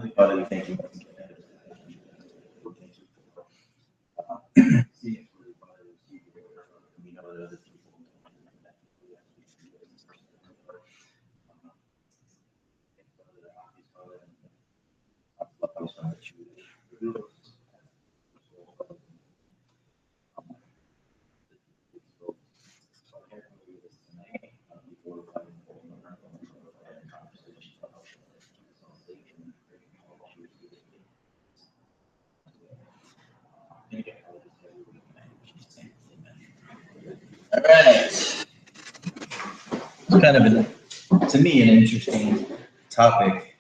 Heavenly Father, we thank you once again. We know that other people all right. It's kind of, to me, an interesting topic.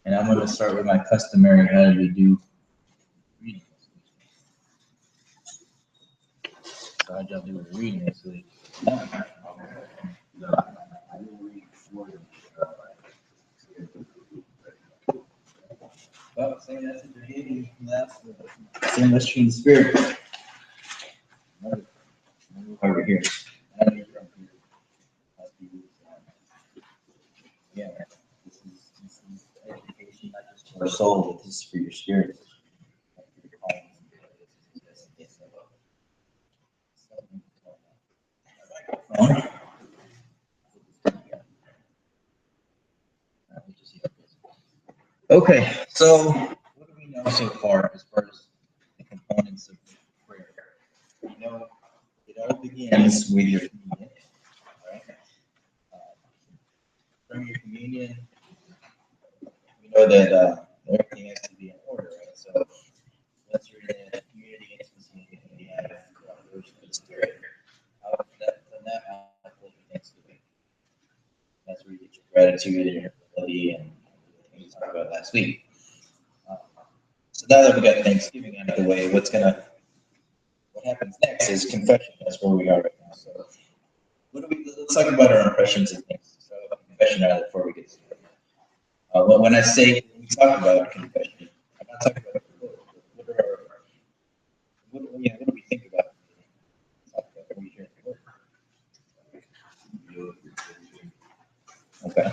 And I'm going to start with my customary how do we do reading. So how'd y'all do with reading this week? Well, same message I gave you last week. Same message from the Spirit. Over here. Yeah, this is education, not just for our soul, but this is for your spirit. Okay, so what do we know so far as the components of prayer? We know it all begins with your communion, right? From your communion, we know that everything has to be in order, right? So once you're in that community intimacy and you have collaboration with the Spirit, from that outflow your thanksgiving. That's where you get your gratitude and your humility and we talked about last week. So now that we got Thanksgiving out of the way, what happens next is confession. That's where we are right now. So let's talk about our impressions of things. So confession out of it before we get started. When I say we talk about confession, I'm not talking about what do we think about? What we hear. Okay.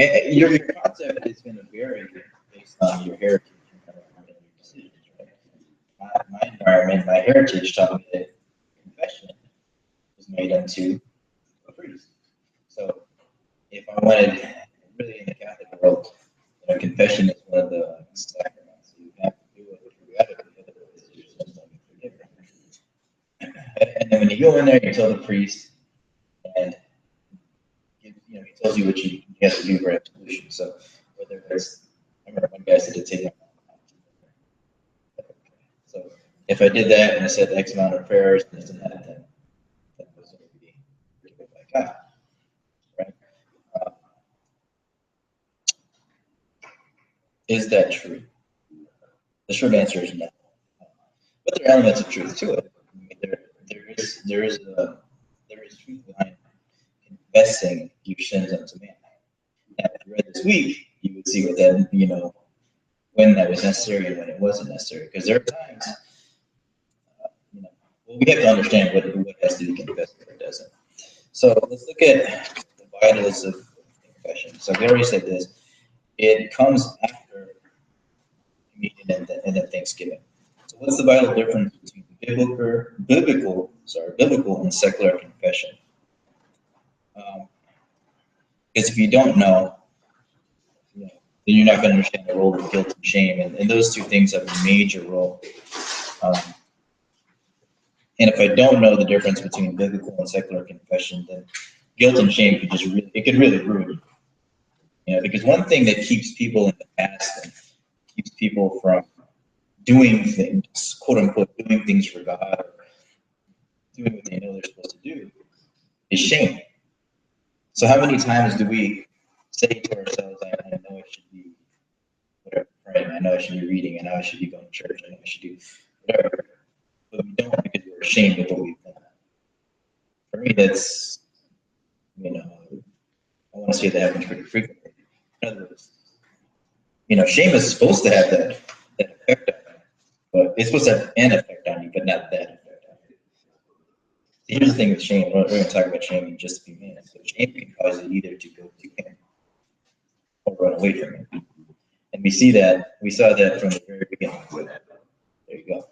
And your concept is going to vary based on your heritage and your decisions, right? My environment, my heritage taught me that confession was made unto a priest. So if I wanted, really in the Catholic world, confession is one of the sacraments. You have to do it periodically, otherwise your sins don't be forgiven. And then when you go in there, you tell the priest, and he tells you what you have to do for absolution. So whether it's, I remember one guy said to take. So if I did that and I said X amount of prayers, this and that, then that was going to be forgiven by God, right? Is that true? The short answer is no. But there are elements of truth to it. I mean, there is truth behind confessing your sins unto man. Now, if you read this week, you would see what that, when that was necessary and when it wasn't necessary. Because there are times, well, we have to understand what has to be confessed and what doesn't. So let's look at the vitals of confession. So we already said this. It comes after communion and then Thanksgiving. So what's the vital difference between biblical and secular confession? Because if you don't know, then you're not going to understand the role of guilt and shame, and those two things have a major role. And if I don't know the difference between biblical and secular confession, then guilt and shame could really ruin you. Because one thing that keeps people in the past and keeps people from doing things, quote unquote, doing things for God, or doing what they know they're supposed to do, is shame. So how many times do we say to ourselves, I know I should be praying, I know I should be reading, I know I should be going to church, I know I should do whatever, but we don't because we're ashamed of what we've done. For me, that's, I want to say that happens pretty frequently. In other words, shame is supposed to have that effect on you, but it's supposed to have an effect on you, but not that effect on you. So here's the thing with shame. We're going to talk about shame in just a few minutes. So shame can cause you either to go to him or run away from him. And we saw that from the very beginning. There you go.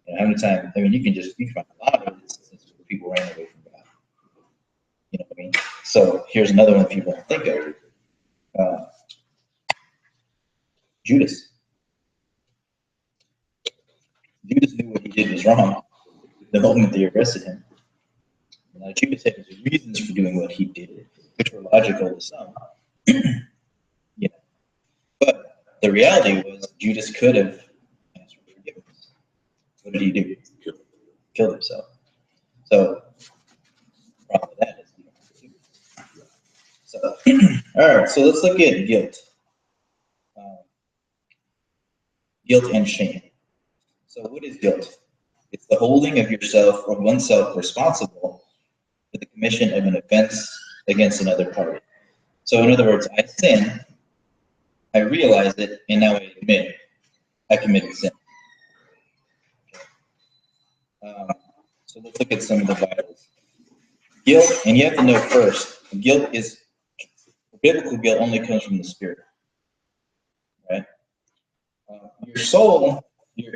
You know, how many times, I mean, you can find a lot of instances where people ran away from God. You know what I mean? So here's another one people don't think of. Judas. Judas knew what he did was wrong the moment they arrested him. Now, Judas had his reasons for doing what he did, which were logical to some. Yeah. But the reality was Judas could have asked for forgiveness. What did he do? Killed himself. So the problem with that is you don't have to. So, all right, so let's look at guilt. Guilt and shame. So what is guilt? It's the holding of yourself or oneself responsible for the commission of an offense against another party. So in other words, I sin, I realize it, and now I admit I committed sin. So let's look at some of the Bibles. Guilt, and you have to know first, biblical guilt only comes from the Spirit, right? Your soul, your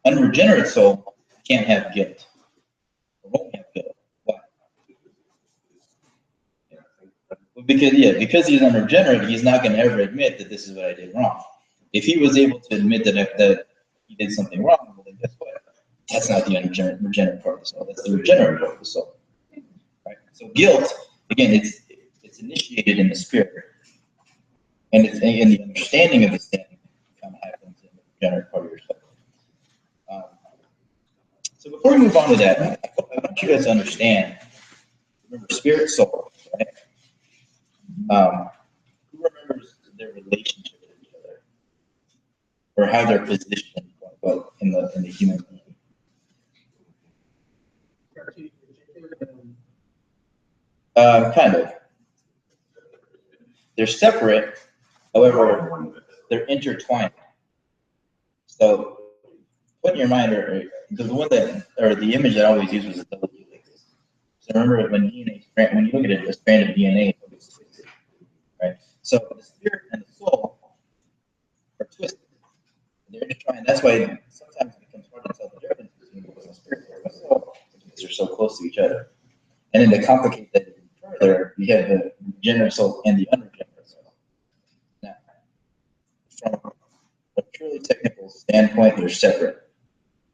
unregenerate soul can't have guilt. Or won't have guilt. Why? Because he's unregenerate, he's not going to ever admit that this is what I did wrong. If he was able to admit that he did something wrong, well, then guess what? That's not the unregenerate part of the soul. That's the regenerate part of the soul. Right? So guilt, again, it's initiated in the Spirit, and it's in the understanding of the sin kind of happens in the regenerate part of your soul. So before we move on to that, I want you guys to understand. Remember, spirit, soul, right? Who remembers their relationship with each other, or how they're positioned in the human being? Kind of. They're separate, however, they're intertwined. So put in your mind, or the image that I always use was a double helix. So remember when you look at a strand of DNA, it's twisted, right? So the spirit and the soul are twisted. They're intertwined. That's why sometimes it becomes hard to tell the difference between the spirit and the soul because they're so close to each other. And then to complicate that even further, you have the regenerate soul and the unregenerate soul. Now, from a purely technical standpoint, they're separate.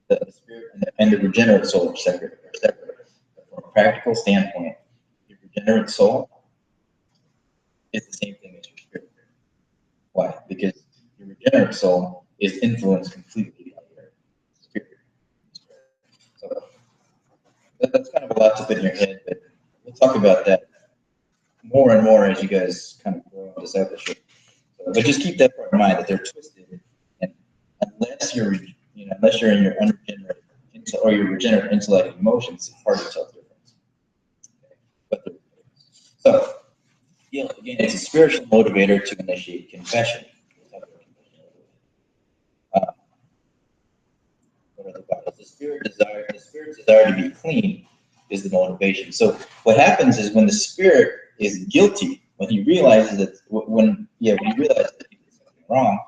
The spirit and the regenerate soul are separate. But from a practical standpoint, your regenerate soul is the same thing as your spirit. Why? Because your regenerate soul is influenced completely by your spirit. So that's kind of a lot to put in your head, but we'll talk about that more and more as you guys kind of grow in discipleship. But just keep that part in mind that they're twisted, and unless you're in your unregenerate or your regenerate intellect and emotions, it's hard to tell the difference. Okay. So, again, it's a spiritual motivator to initiate confession. What are the Bibles? The spirit's desire to be clean is the motivation. So what happens is when the spirit is guilty, when he realizes that when he realizes that he did something wrong,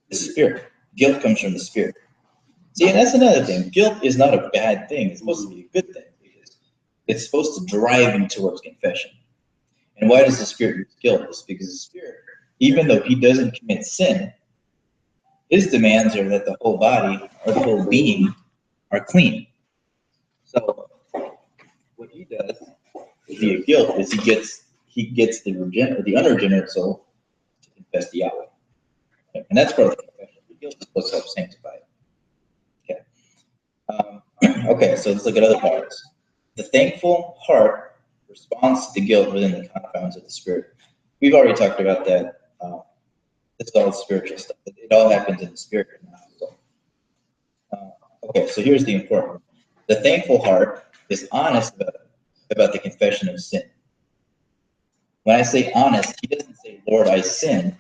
the spirit. Guilt comes from the spirit. See, and that's another thing. Guilt is not a bad thing. It's supposed to be a good thing because it's supposed to drive him towards confession. And why does the spirit use guilt? It's because the spirit, even though he doesn't commit sin, his demands are that the whole body or the whole being are clean. So what he does via guilt is he gets the unregenerate soul to confess the Yahweh. Okay? And that's part of the confession. The guilt is supposed to help sanctify it. Okay. Okay, so let's look at other parts. The thankful heart responds to the guilt within the confines of the spirit. We've already talked about that. It's all spiritual stuff. It all happens in the spirit. Okay, so here's the important one. The thankful heart is honest about the confession of sin. When I say honest, he doesn't say, Lord, I sinned.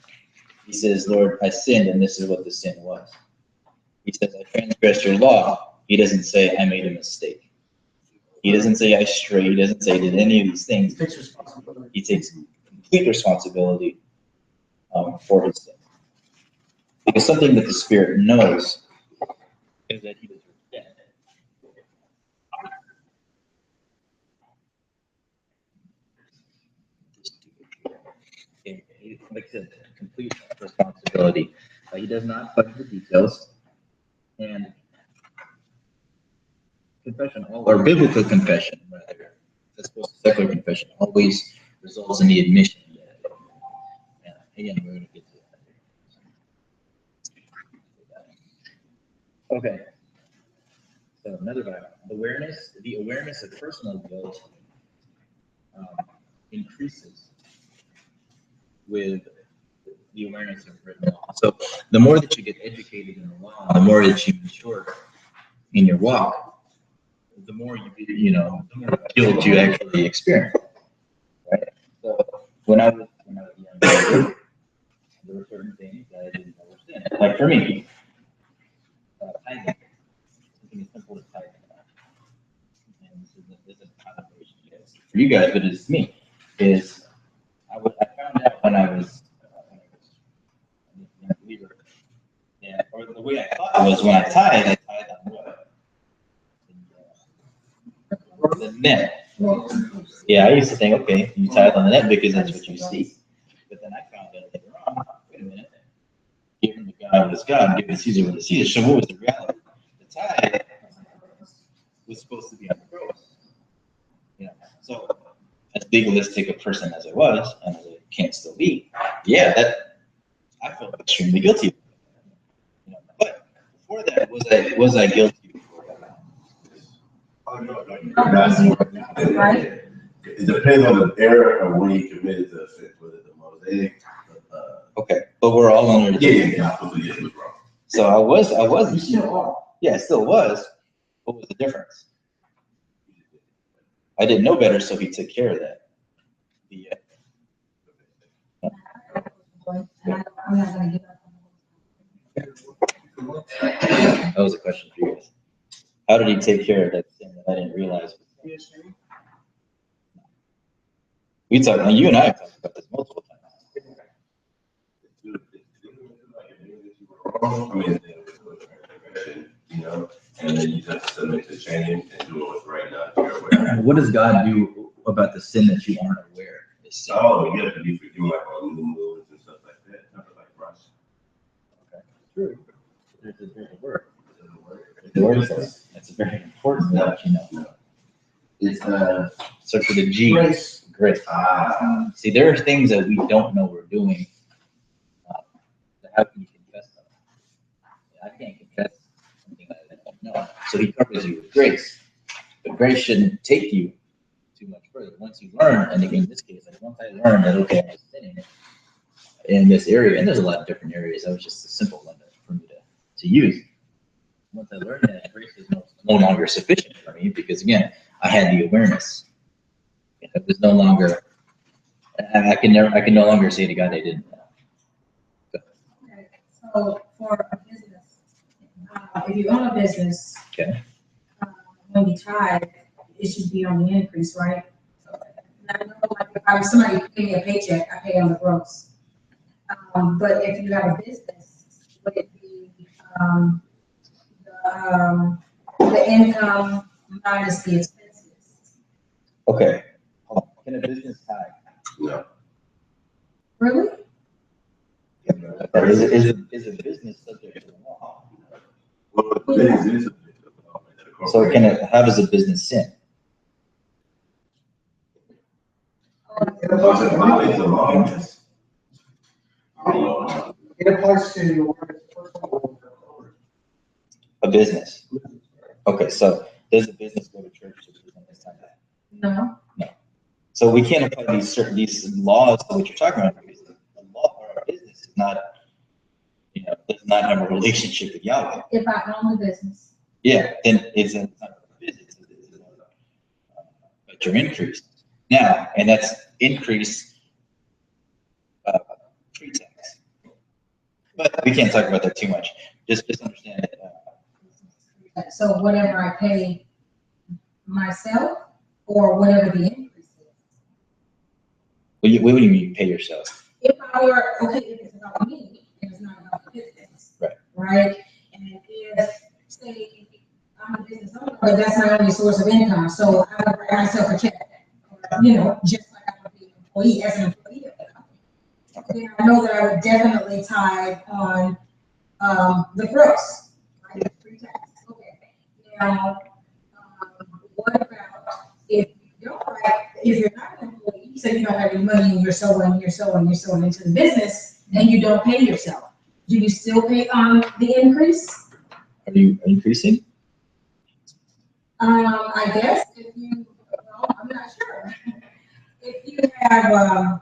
He says, Lord, I sinned, and this is what the sin was. He says, I transgressed your law. He doesn't say, I made a mistake. He doesn't say I strayed. He doesn't say I did any of these things. He takes responsibility. He takes complete responsibility for his sin. Because something that the Spirit knows is that he deserves death. Like I said, complete responsibility. He does not fudge the details. And confession, or biblical confession, rather, as opposed to secular confession, always results in the admission. Again, we're going to get to that. Okay. So another Bible. The awareness of personal guilt increases with the awareness of written law. So the more that you get educated in the law, the more that you mature in your walk, the more the more guilt you actually experience. Right? So when I was younger, there were certain things that I didn't understand. Like for me, tithing, something as simple as tithing. And this is a conversation for you guys, but it's me. Is I found out when I was a believer, or the way I thought it was when I tithe on what? The net. Yeah, I used to think, okay, you tithe on the net because that's what you see. But then I found out later on, wait a minute, giving to God what is God, giving to Caesar what is Caesar. So what was the reality? The tithe was supposed to be on the gross. Yeah. So as legalistic a person as I was, and as I can still be, yeah, that I felt extremely guilty. But before that, was I guilty? Oh, no. Right? It depends on the era of when you committed the offense, whether the Mosaic. Okay, but we're all under. Yeah. So I wasn't. Yeah, I still was. What was the difference? I didn't know better, so he took care of that. That was a question for you guys. How did he take care of that sin that I didn't realize? You and I have talked about this multiple times. I mean, and then you have to submit to change and do what's right, not your way. What does God do about the sin that you aren't aware is? Oh, you have to be forgiven like on new moves and stuff like that, stuff like rush. Okay, true. There's a word. The word says that's very important that you know. It's so for the G, grace. See, there are things that we don't know we're doing. How can you confess them? I can't confess something that I don't know. So he covers you with grace. But grace shouldn't take you too much further. Once you learn, and again, in this case, like once I learned that, okay, I was sinning in this area, and there's a lot of different areas, that was just a simple one for me to use. Once I learned that, grace is no longer sufficient for me because, again, I had the awareness. It was no longer, I can no longer say to God, I didn't know. Okay. So for a business, if you own a business, Okay. When you tithe, it should be on the increase, right? And I know, like, if somebody pay me a paycheck, I pay on the gross. But if you have a business, would it be the income minus the expenses? Okay. Can a business tithe? No. Really? Is a business subject to the law? Well, business is So how does a business sin? It applies to A business. Okay, so does a business go to church to present this time? No. No. So we can't apply these laws to what you're talking about because the law or our business is not, does not have a relationship with Yahweh. If I own the business. Yeah, then it's not a business, but your increase. Now, and that's increase pre-tax. But we can't talk about that too much. Just understand that. So whatever I pay myself or whatever the increase is. What do you mean pay yourself? If I were, okay, if it's about me, and it's not about the business. Right. Right? And if, say, I'm a business owner, but that's my only source of income, so I would write myself a check. Or, you know, just like I would be an employee, as an employee of the company. Then I know that I would definitely tithe on, the gross, right, pre-tax, okay. Now, what about if you don't write, if you're not an employee, so you don't have any money and you're sowing into the business, and you don't pay yourself, do you still pay on the increase? Are you increasing? I guess if you, well, I'm not sure. If you have, the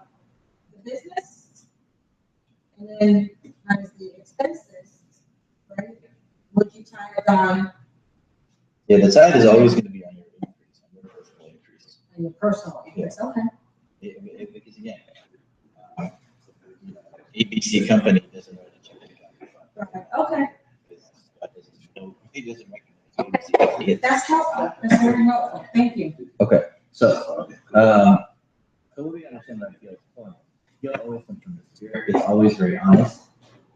business, and then minus the expenses, right, would you tithe on Yeah, the tithe is always going to be on your increase, on your personal increase. your personal increase? Okay. Because again, ABC company doesn't write a check to the county fund. Right, okay. Because God he doesn't recognize ABC company. That's helpful. That's very helpful. Thank you. Okay, so, so we understand that Gil's point. Gil always comes from the spirit. It's always very honest.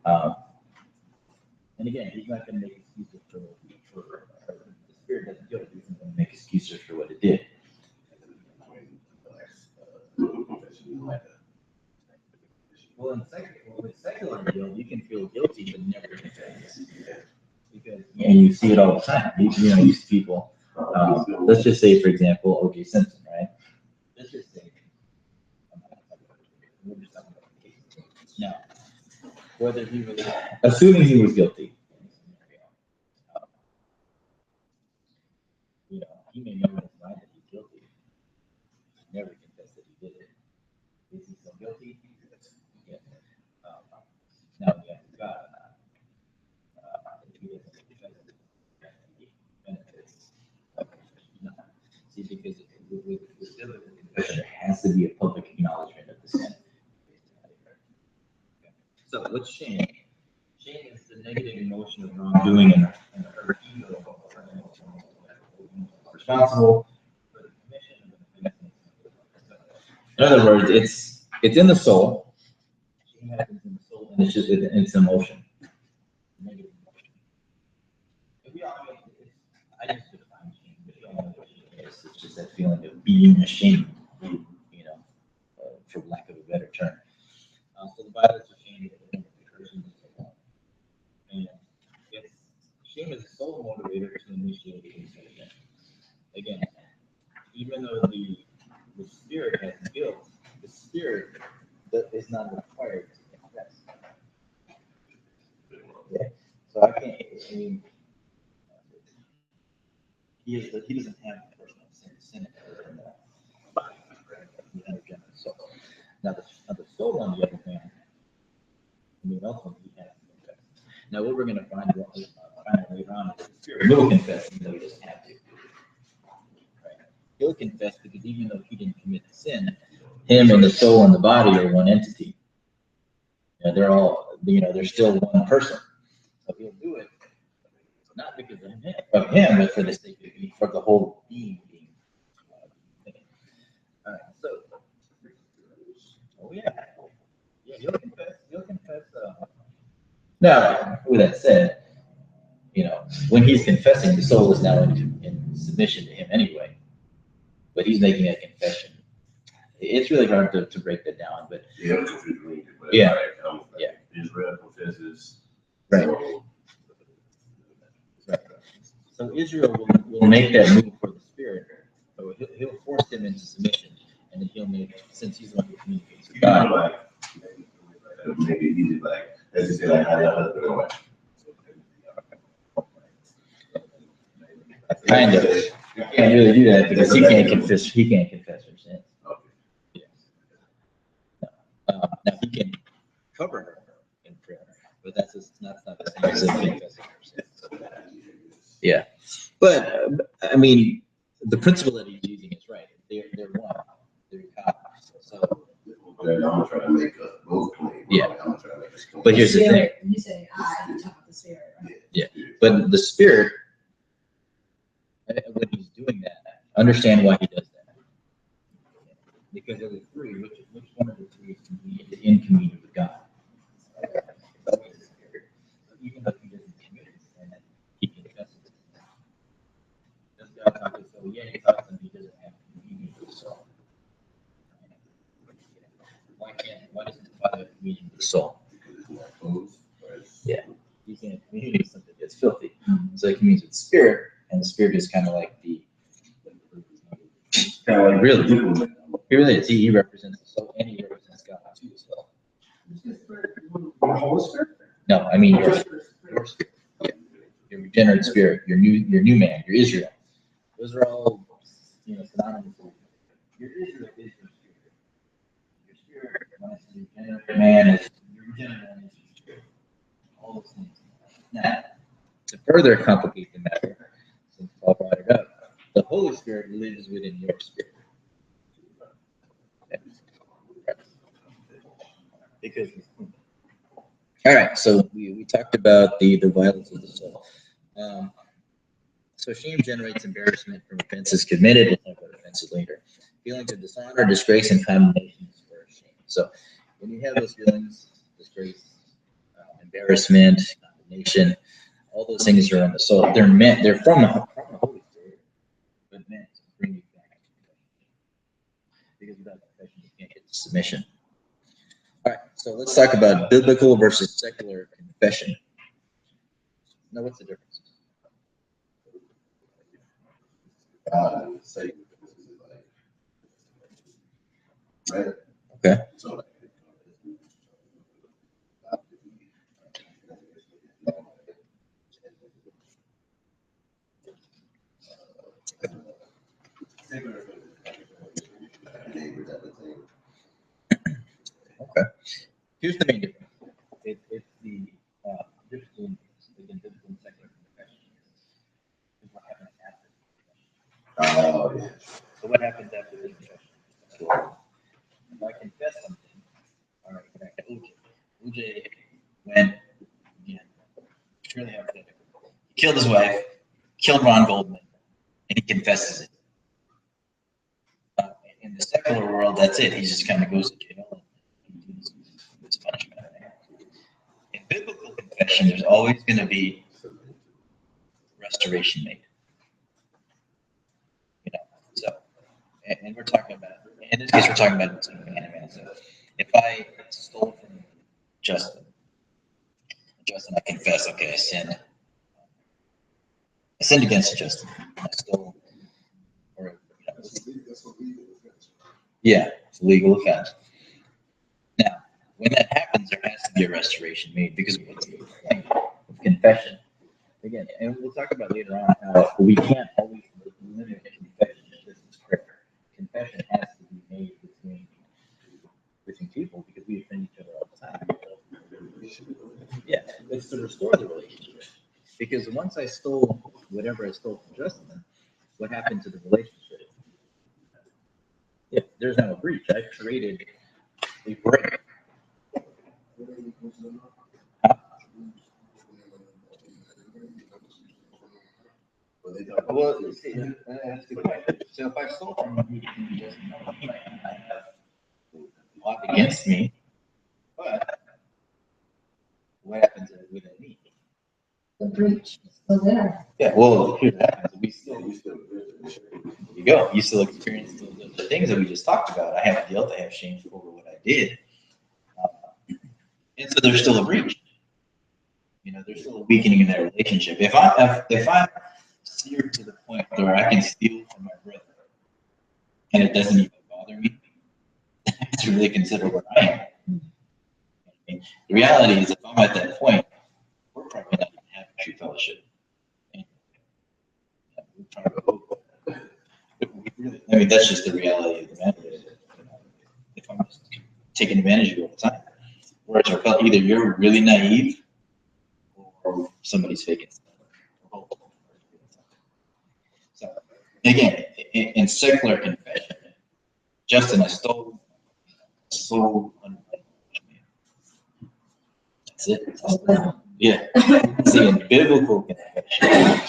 And again, he's not going to make excuses for the spirit doesn't do it. He's not going to make excuses for what it did. Well, with secular guilt, you can feel guilty but never confess. Because you see it all the time. You see people. Let's just say, for example, O.J. Simpson, right? Let's just say. We're just talking about the case. Now, whether he was, assuming he was guilty, he may know in his mind that he's guilty. He never confessed that he did it. Is he still guilty? Yes. Now we have to God. If he doesn't confess it, he benefits. No. See, because with biblical confession, there has to be a public acknowledgement of the sin. So what's shame? Shame is the negative emotion of wrongdoing and our ego responsible for the commission of the offense. In other words, it's in the soul. Shame happens in the soul, and it's emotion. Negative emotion. If we all know, I used to define shame, but we all know what shame is. It's just that feeling of being ashamed, for lack of a better term. So the Bible is ashamed of the person who and shame is a sole motivator to initiate confession. Again, even though the spirit has guilt, the spirit is not required to confess. Yeah. So I can't. I mean, he doesn't have the personal sin in the body, right? So now the soul, on the other hand, ultimately he has to confess. Now what we're going to find later on is the spirit will confess, even though he doesn't have to. Right? He'll confess because even though he didn't commit the sin, him and the soul and the body are one entity. They're all, they're still one person. So he'll do it not because of him, but for the sake of for the whole being. All right. So, he'll confess. Now, with that said, when he's confessing, the soul is now in submission to him anyway. But he's making a confession. It's really hard to break that down, but yeah. Israel confesses. Right. So Israel will make that move for the spirit. So he'll force him into submission, and then he'll make, since he's the one who communicates with God. Make it easy, as you say, how your husband or wife. Kind of. You can't really do that because he can't confess her sins. Yes. Now he can cover her in prayer, but that's not the same as confessing her sins. Yeah, but the principle that he's using is right. They're one. They're God. So I'm gonna try to make us both clean. Yeah. But here's the thing. You say you talk about the spirit, right? Yeah, but the spirit, when he's doing that, Understand why he does that. Because of the three, which one of the three is in communion with God? Even though he doesn't commit his sin, he confesses it. Does God talk to his soul? Yeah, he talks to him, he doesn't have communion with his soul. Why doesn't the Father have communion with the soul? Because it's not close, or it's. Yeah. You can't communicate with something that's filthy. So he communes with the Spirit, and the Spirit is kind of like the Kind of like Really? diplomat. he really is. He represents the soul and he represents God too as well. The Holy Spirit? No, I mean your Just the Spirit. spirit. Yeah. Your regenerate spirit, your new man, your Israel. Those are all synonymous. Your Israel is your spirit. Your spirit, when I say regenerate man, is your regenerate man is your spirit. All those things. Now, to further complicate the matter, since Paul brought it up, the Holy Spirit lives within your spirit. Because all right, so we talked about the violence of the soul. So shame generates embarrassment from offenses committed. We'll talk about offenses later. Feelings of dishonor, disgrace, and condemnation is for shame. So when you have those feelings, disgrace, embarrassment, condemnation, all those things are in the soul. They're from the Holy Spirit, but meant to bring you back to confession. Because without confession, you can't get to submission. All right, so let's talk about biblical versus secular confession. Now, what's the difference? God and Satan. Right? Okay. So like. Okay. Here's the main difference. It's the difference between biblical and secular confession. Is what happens after. Oh, yeah. So what happens after the confession? If I confess something, all right, back to OJ. OJ went, purely hypothetical. He killed his wife, killed Ron Goldman, and he confesses it. In the secular world, that's it. He just kind of goes to jail and does his punishment. In biblical confession, there's always going to be restoration made. So, and we're talking about, in this case, we're talking about man. So if I stole from Justin, I confess, okay, I sinned. I sinned against Justin. I stole, or yeah, it's a legal offense. Now, when that happens, there has to be a restoration made because what's the point of confession? Again, and we'll talk about later on how we can't always limit confession to just prayer. Confession has to be made between people because we offend each other all the time. Yeah, it's to restore the relationship. Because once I stole whatever I stole from Justin, what happened to the relationship? Yeah, there's now a breach. I created a break. Well, see, that's the question. So if I stole from him, he doesn't know he might have fought against me, but what happens within me? The breach is still there. Yeah, well, here's what happens. You go. You still experience the things that we just talked about. I have guilt. I have shame over what I did. And so there's still a breach. There's still a weakening in that relationship. If I'm seared to the point where I can steal from my brother and it doesn't even bother me, to really consider where I am. The reality is, if I'm at that point, we're probably not going to have true fellowship. That's just the reality of the matter. If I'm just taking advantage of you all the time, whereas either you're really naive or somebody's faking. So again, in secular confession, Justin, I stole. That's it. Yeah. See, in biblical confession,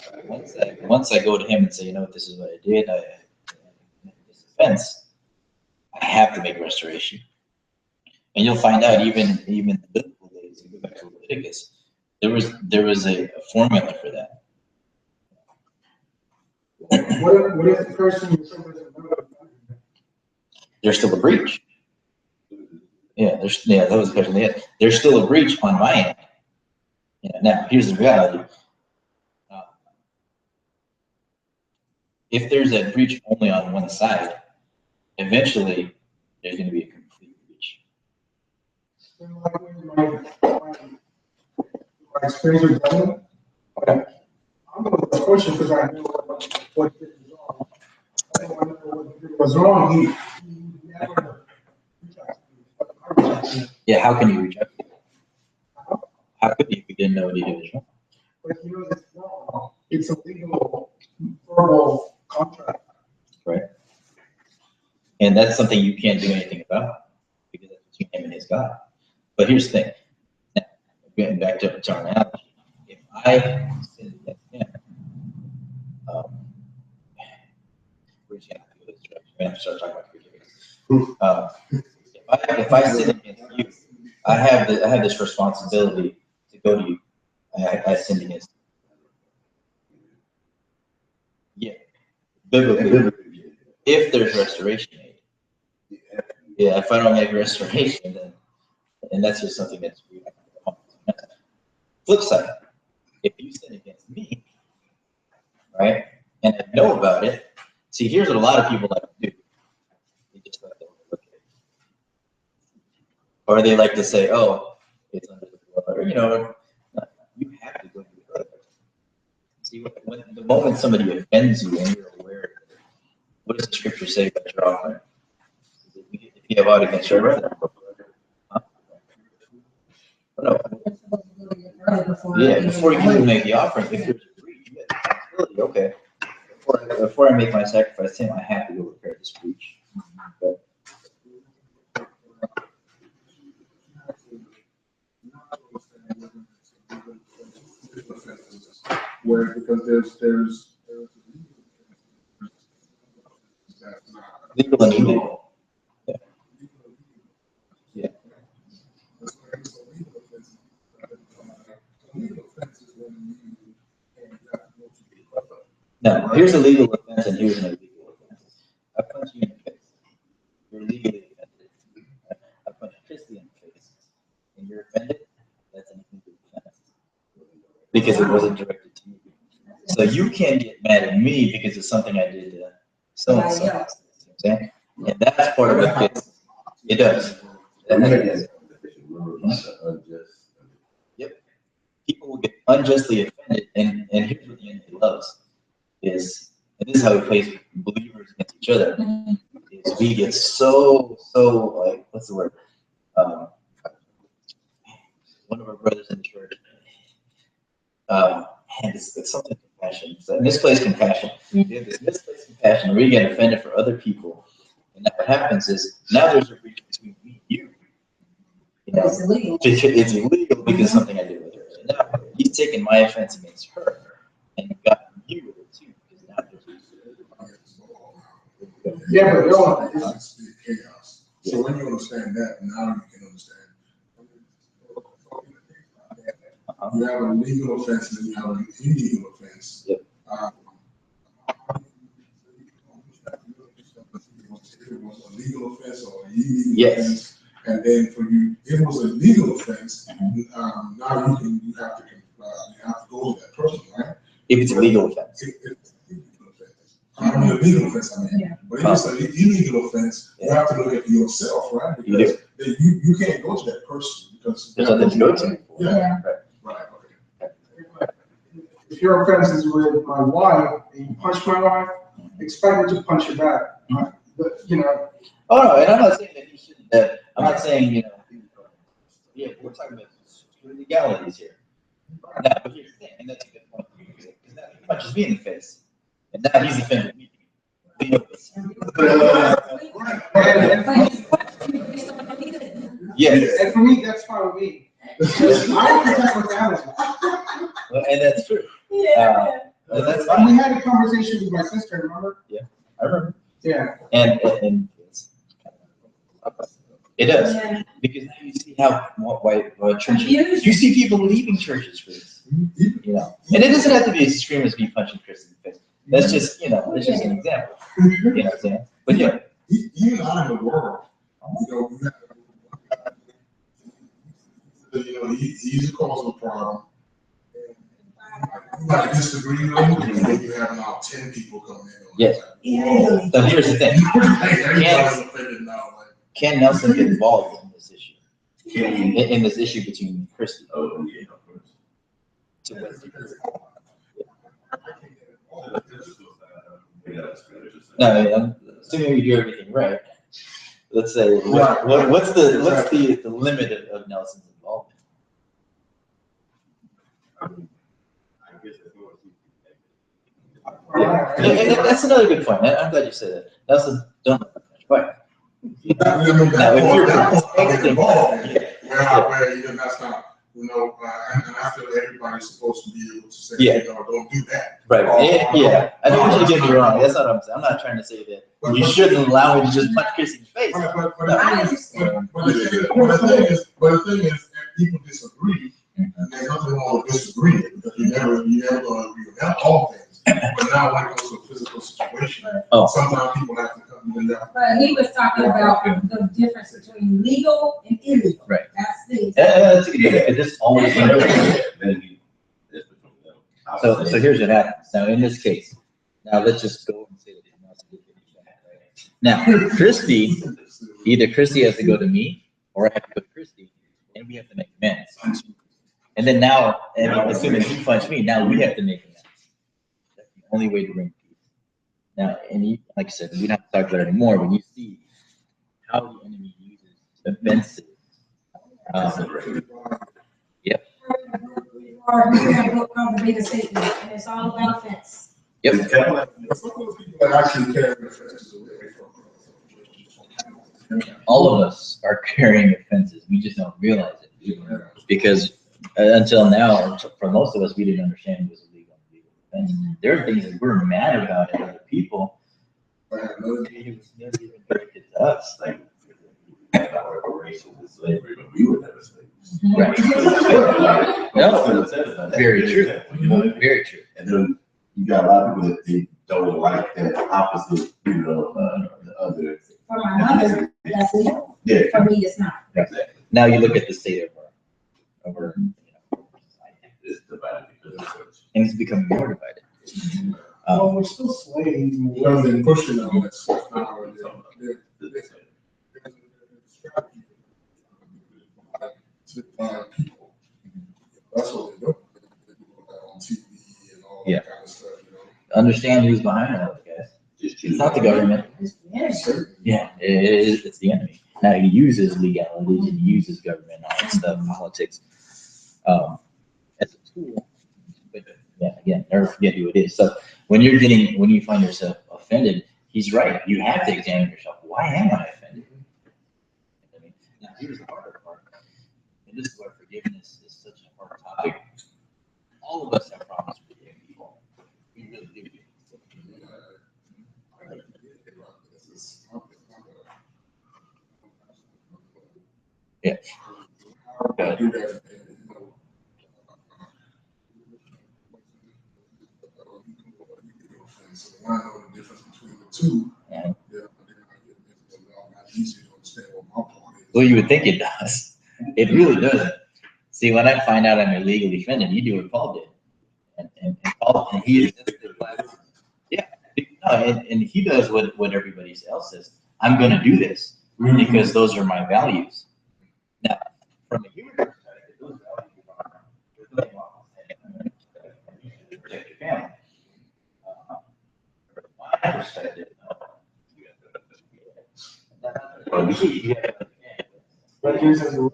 once I go to him and say, this is what I did, fence, I have to make restoration. And you'll find out even in the biblical days, you go back to Leviticus, there was a formula for that. What if the person who said doesn't know? There's still a breach. Yeah, that was the question they had. There's still a breach on my end. Yeah, now, here's the reality. If there's a breach only on one side, eventually there's going to be a complete breach. My experience with government, I'm going to question because I know what was wrong. I don't want to know what was wrong. He never. Yeah, how can you reject it? How could you if you didn't know what he did was wrong? But you know, it's wrong. It's a legal verbal contract. Right? And that's something you can't do anything about because that's between him and his God. But here's the thing. Now, getting back to our analogy, if I sin against him, we're just gonna have to go this direction. We're gonna have to start talking about forgiveness. If I sin against you, I have this responsibility to go to you. I sinned against you. Yeah. Biblically, if there's restoration made. Yeah, if I don't make restoration, then, and that's just something that's weird. Flip side, if you sin against me, right, and I know about it, see, here's what a lot of people like to do. They just like to overlook it. Or they like to say, oh, it's under the blood, or, you know, you have to go to the other. See, when the moment somebody offends you and you're aware of it, what does the scripture say about your offering? If you have ought against your brother. Huh? No. Yeah, before you can make the offering, if there's a breach, you have the responsibility, okay. Before I make my sacrifice to him, I have to go repair this breach. But, where because there's legal and illegal. Yeah. Yeah. Now, here's a legal offense and here's an illegal offense. I punch you in the face. You're legally offended. I punch Christy in the face and you're offended. That's an illegal offense because it wasn't directed to you. So you can't get mad at me because it's something I did to so-and-so. You know what I'm saying? And that's part of what gets, it does. Yep. People will get unjustly offended, and here's what the enemy loves is, and this is how he plays believers against each other, is we get so like, what's the word? One of our brothers in the church, and it's something compassion. It's a misplaced compassion. We have this misplaced compassion. We get offended for other people, and now what happens is now there's a breach between me and you. You know, It's illegal. It's illegal because something I did with her. And now he's taking my offense against her and got you with it too. Because now there's Yeah, but no, it's chaos. So when you understand that, now you can understand. You have a legal offense and then you have an illegal offense. Yep. If it was a legal offense or an illegal Yes. offense, and then for you, if it was a legal offense, now you have to go to that person, right? if it's a legal offense. If it's a legal offense. I mean, a legal offense, I mean. Yeah. But if it's an illegal offense, you have to look at yourself, right? Because you can't go to that person because. There's nothing to go to. Yeah, right, okay. if your offense is with my wife and you punch my wife, expect me to punch you back. But, you know. Oh no, and I'm not saying that he shouldn't. I'm not saying, you know. Yeah, we're talking about legalities here. Now, but here's the thing, and that's a good point. Because now he punches me in the face, and now he's offended me. Yes. And for me, that's fine with me. I protect my family. And that's true. Yeah. And that's And we fine. had a conversation with my sister, remember? I remember. Yeah. And it does, Yeah. because now you see how white churches, Confused. you see people leaving churches for this, you know? And it doesn't have to be as extreme as me punching Chris in the face. That's just, you know, it's just an example, you know what I'm saying? But yeah. Even out in the world, you know, we have, you know, he's a cause of a problem. You might disagree with him, and then you have now 10 people coming in. Yes. Illegally. So here's the thing, Everybody's offended now, like. can Nelson get involved in this issue? Can he? In this issue between Christie? Oh, yeah, of course. No, I mean, I'm assuming we do everything right. Let's say, what's the limit of Nelson's involvement? And that's another good point. I'm glad you said that. Nelson, don't. Right. I mean, Now, if you're that's involved, yeah. where you know, that's not, you know, and I feel everybody's supposed to be able to say, Yeah. you know, don't do that. Right. Yeah. I don't want you to get me wrong. That's not what I'm saying. I'm not trying to say that you shouldn't allow me to just punch Chris in the face. But I the thing understand. but the thing is, if people disagree, and there's nothing wrong with disagreeing, because you never gonna agree with all things. But now when it comes to a physical situation, Oh. sometimes people have to come in there. But he was talking about the difference between legal and illegal. Right. That's the. That's a good point. This always. So here's what happens. Now, in this case, now let's just go and say that Nelson did finish that, right? Now, Christie, either Christie has to go to me or I have to go to Christie, and we have to make amends. And then now, and assuming he punched me, now we have to make amends. That's the only way to bring peace. Now, and you, like I said, we don't have to talk about it anymore, but you see how the enemy uses offenses. Yep. Or we have a book called The Biggest Statement, and it's all about offense. Yep. Some of those people that actually carry the offenses away from. All of us are carrying offenses. We just don't realize it. Because until now, for most of us, we didn't understand it was illegal and legal offense. There are things that we're mad about in other people. It was never even directed to us. Like, racial slavery, but we were never slaves. Right. No, very true. Very true. And then you got a lot of people that they don't like that opposite, you know, the other. For my mother, that's legal. Yeah. For me, it's not. Exactly. Now you look at the state of our society, It's divided because of church. and it's becoming more divided. Well, we're still slaves. Well, they're pushing on that stuff now. To divide people. That's what they're doing. They're doing that on TV and all Yeah. that kind of stuff, you know. Understand who's behind all that, guys. Just It's not the government. It's the enemy. Yeah, it's the enemy. Now he uses legality, he uses government, all that stuff, politics, as a tool. But yeah, again, never forget who it is. So when you find yourself offended, he's right. You have to examine yourself. Why am I offended? I mean, now here's the harder part. And this is why forgiveness is such a hard topic. All of us have problems forgiving people. We really do. Yeah. I do that, you know. So when I know the difference between the two, Yeah. then it's a lot easier to understand what my part is. Well, you would think it does. It really doesn't. See, when I find out I'm illegally offended, you do what Paul did. And Paul, and he is, yeah, no, and he does what everybody else says. I'm going to do this because those are my values. Now, from a human perspective, those values are there's nothing wrong with saying, to protect your family. From my perspective, well, you have to understand. But here's the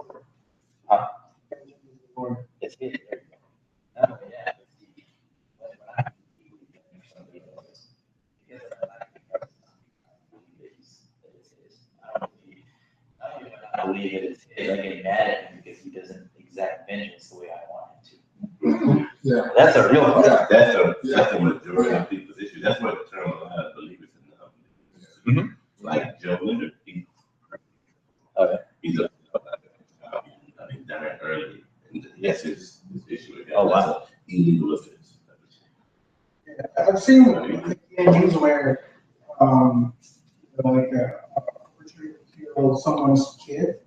Lord. It's his. Not only that, it's the, when I somebody else, because I like the not only do I not believe it is his, I get mad at him because he doesn't exact vengeance the way I want him to. Yeah. That's a real problem. That's the majority of people's issue. That's what determines a lot of believers in the Mhm. Like Joe Linder, Okay. he's a, I mean, died early, and yes, his issue with that. Oh, wow. That's a illegal offense. I've seen like in news where, like a perpetrator killed someone's kid,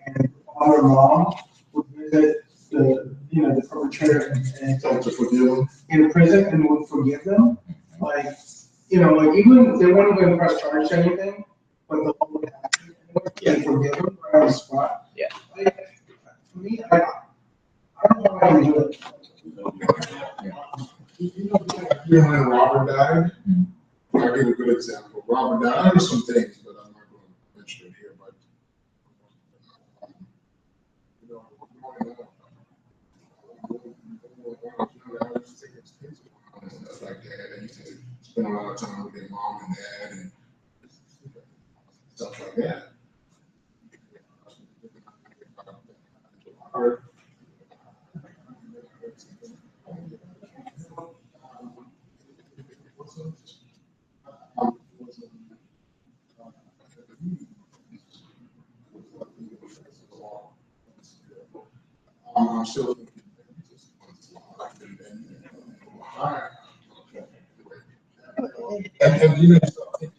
and their mom would visit the perpetrator and So to forgive them. in prison and would forgive them. Like, like even they weren't going to press charges or anything, but the whole would happen. They forgive them right on the spot. Yeah. Like, for me, I don't know how I can do it. When Robert died, I'll give a good example. Robert died, I know some things, but I'm not going to mention it here, but, growing up, I used to take his kids around and stuff like that. I used to spend a lot of time with their mom and dad and stuff like that. I'm still thinking. And you know, start thinking,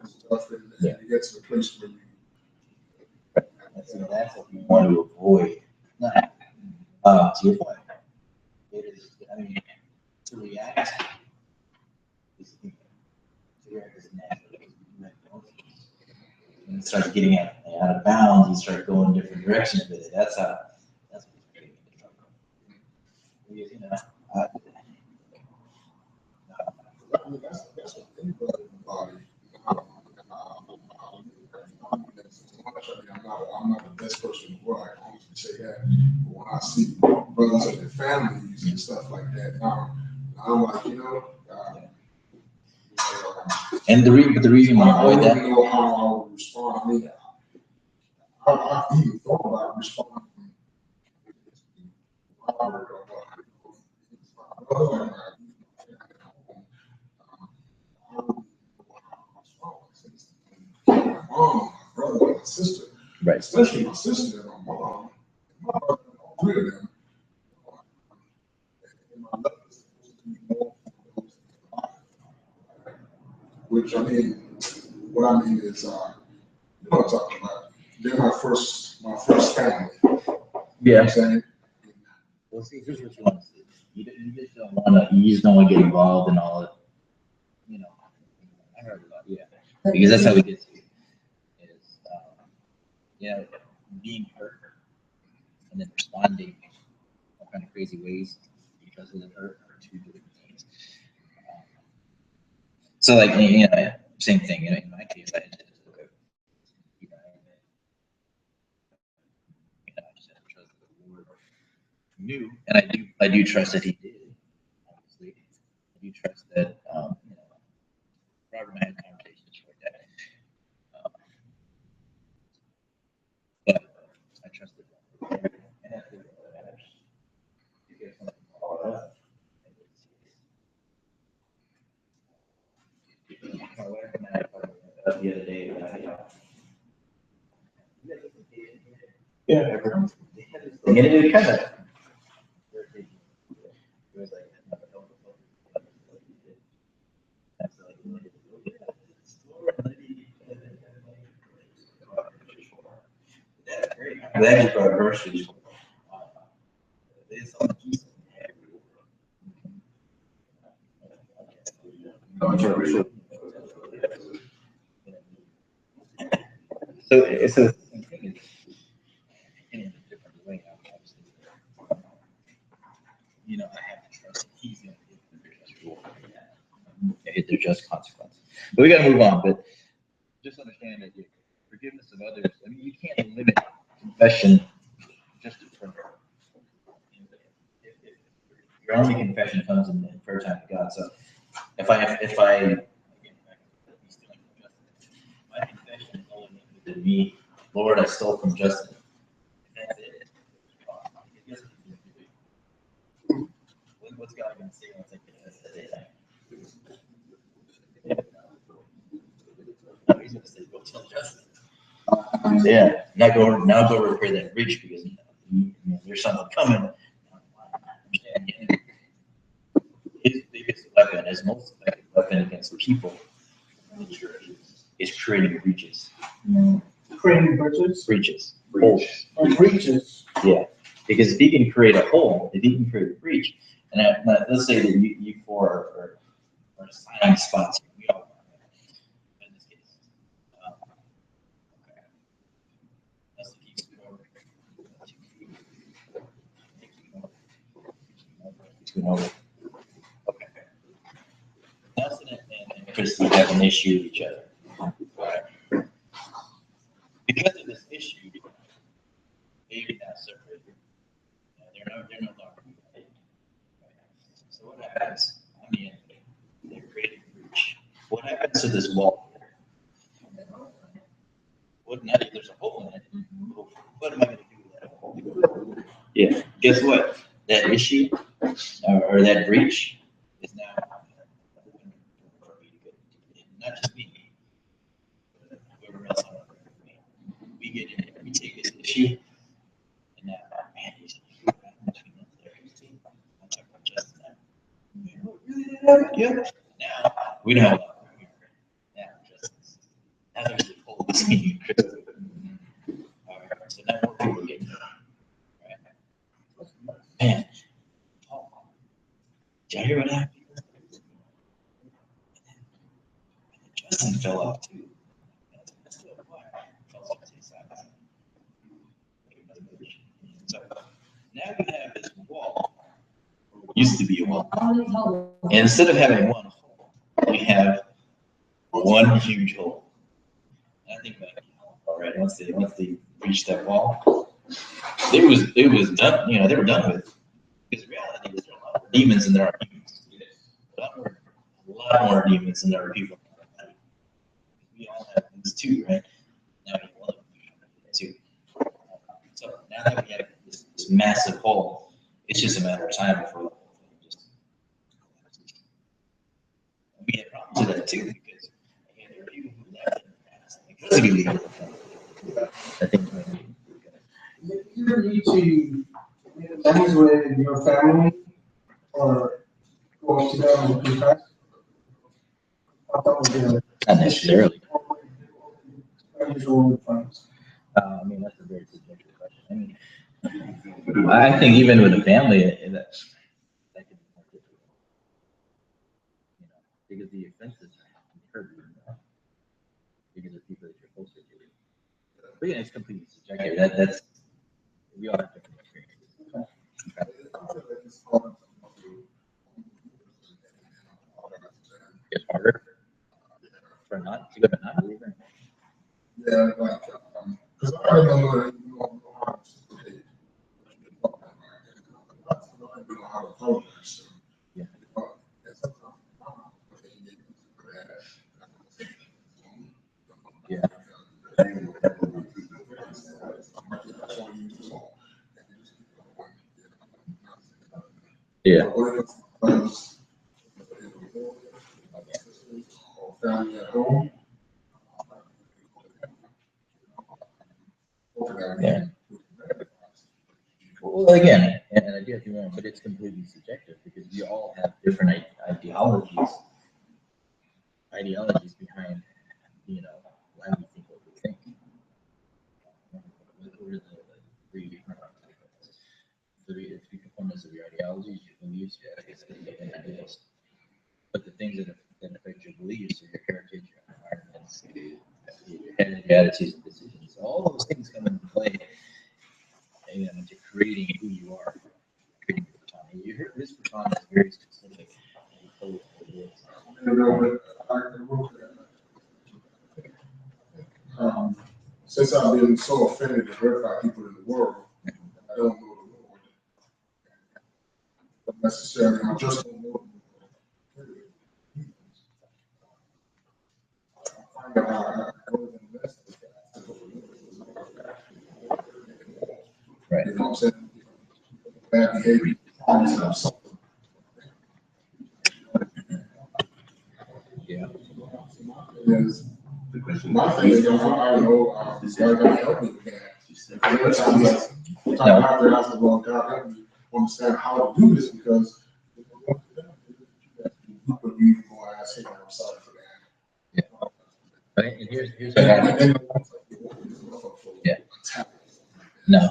stuff, and you get to the place where you. That's what you want to avoid. To your point, it is, I mean, to react is natural. When it starts getting out of bounds, you start going different directions with it. That's what you're getting into trouble. You know, I mean, that's what anybody in the body. I'm not the best person in the world. I can honestly say that. But when I see brothers and their families and stuff like that, now I'm like, and the reason we I avoid don't that. even know how I would respond. I mean, I've even thought about responding. Robert or my brother my mom, my brother, my sister, Right. especially my sister and my mom, my brother, all three of them. And my love is supposed to be more for those which I mean, what I mean is, you know what I'm talking about. They're my first family. You know what I'm saying? Well, see, here's what you want to see. You just don't want to. You just don't want to get involved in all of, I heard about because that's how we get to it. Is being hurt and then responding in all kind of crazy ways because of the hurt are two different things. So like same thing. In my case, I just I just have to trust that the Lord knew, and I do trust that He did. Obviously, I do trust that Robert and I had conversations like that. But I trust that. And that's what matters. You get something called up. My wife and I talked about the other day. Yeah. And it kind of. It was like, that is for groceries. So it's a in a different way, obviously. I have to trust that He's going to give them their just reward. Hit their just consequence. But we got to move on. But just understand that your forgiveness of others, I mean, you can't limit confession just to prayer. Your only confession comes in prayer time to God. So if I my confession is only limited to me, Lord, I stole from Justin. That's it. What's God going to say once I confess that? tell Justin. Yeah, now go repair that bridge because there's something coming. His biggest weapon, his most effective weapon against people is creating breaches. Creating bridges Holes. or breaches. Yeah, because if he can create a hole, if he can create a breach, and let's say that you four are assigning spots. We all are in this case. Okay. That's the piece over. 2 feet. 2 feet over. Okay. Nelson and Christy have an issue with each other. Right? Because of this issue, they get that separated. They're no longer related. So what happens? I mean, they create a breach. What happens to this wall? What now? There's a hole in it. What am I going to do with that hole? Yeah. Guess what? That issue or that breach is now open for me to go. Not just me. Whoever else on the me. We get in there. We take this issue. And now, man, he's between us there. I'm talking about Justin now. Really? Yeah. Now, we know. Now, Justin. Now there's a hole between Chris. All right. So now more people get in there. Right? Man. Oh, did y'all hear what happened? Justin fell off too. So now we have this wall. Used to be a wall. And instead of having one hole, we have one huge hole. And I think about it, all right, once they reached that wall, it was done. You know, they were done with. Because the reality is there are a lot more demons than there are humans. A lot more demons than there are people. We all have these too, right? Now we have one of them too. So now that we have this massive hole, it's just a matter of time before the whole thing just collapses. And we had problems with that too because again, there are people who left in the past because of illegal. I think You need to make amends with your family or go to them and confess. I thought would be a- not necessarily. unusual with friends. I mean, that's a very subjective question. I mean, I think even with a family, that can be more difficult. You know, because the offenses can hurt you more because of people that you're closer to. But yeah, it's completely subjective. That's we all have different experiences. It's harder for not to go to non-believer. Yeah, like, because I remember, you know how to reciprocate. I don't know how to apologize. So, Yeah. and sometimes, okay, Yeah. Yeah. Family at home. Yeah. Well, again, and I do have to remember, but it's completely subjective because we all have different ideologies behind, you know, why we think what we think. What are the three different it's three components of your ideologies, your beliefs, your ethics, and your ideals. But the things that affect your beliefs are your heritage, your environments, your attitudes and decisions. All those things come into play, you know, into creating who you are. Creating your persona. You heard this persona is very specific. Since I've been so offended and hurt by people in the world, I don't know the Lord. Not necessarily, I just don't know the Lord. I find out how I go and invest in that. Right. You know what I'm saying? Bad behavior. Yeah. Is The question. My thing is, I don't know, God can help me with that. She said, Sometimes out there, I said, well, God help me understand how to do this because people you go ask him, I'm sorry for that. Right, and here's what happens. Yeah. No.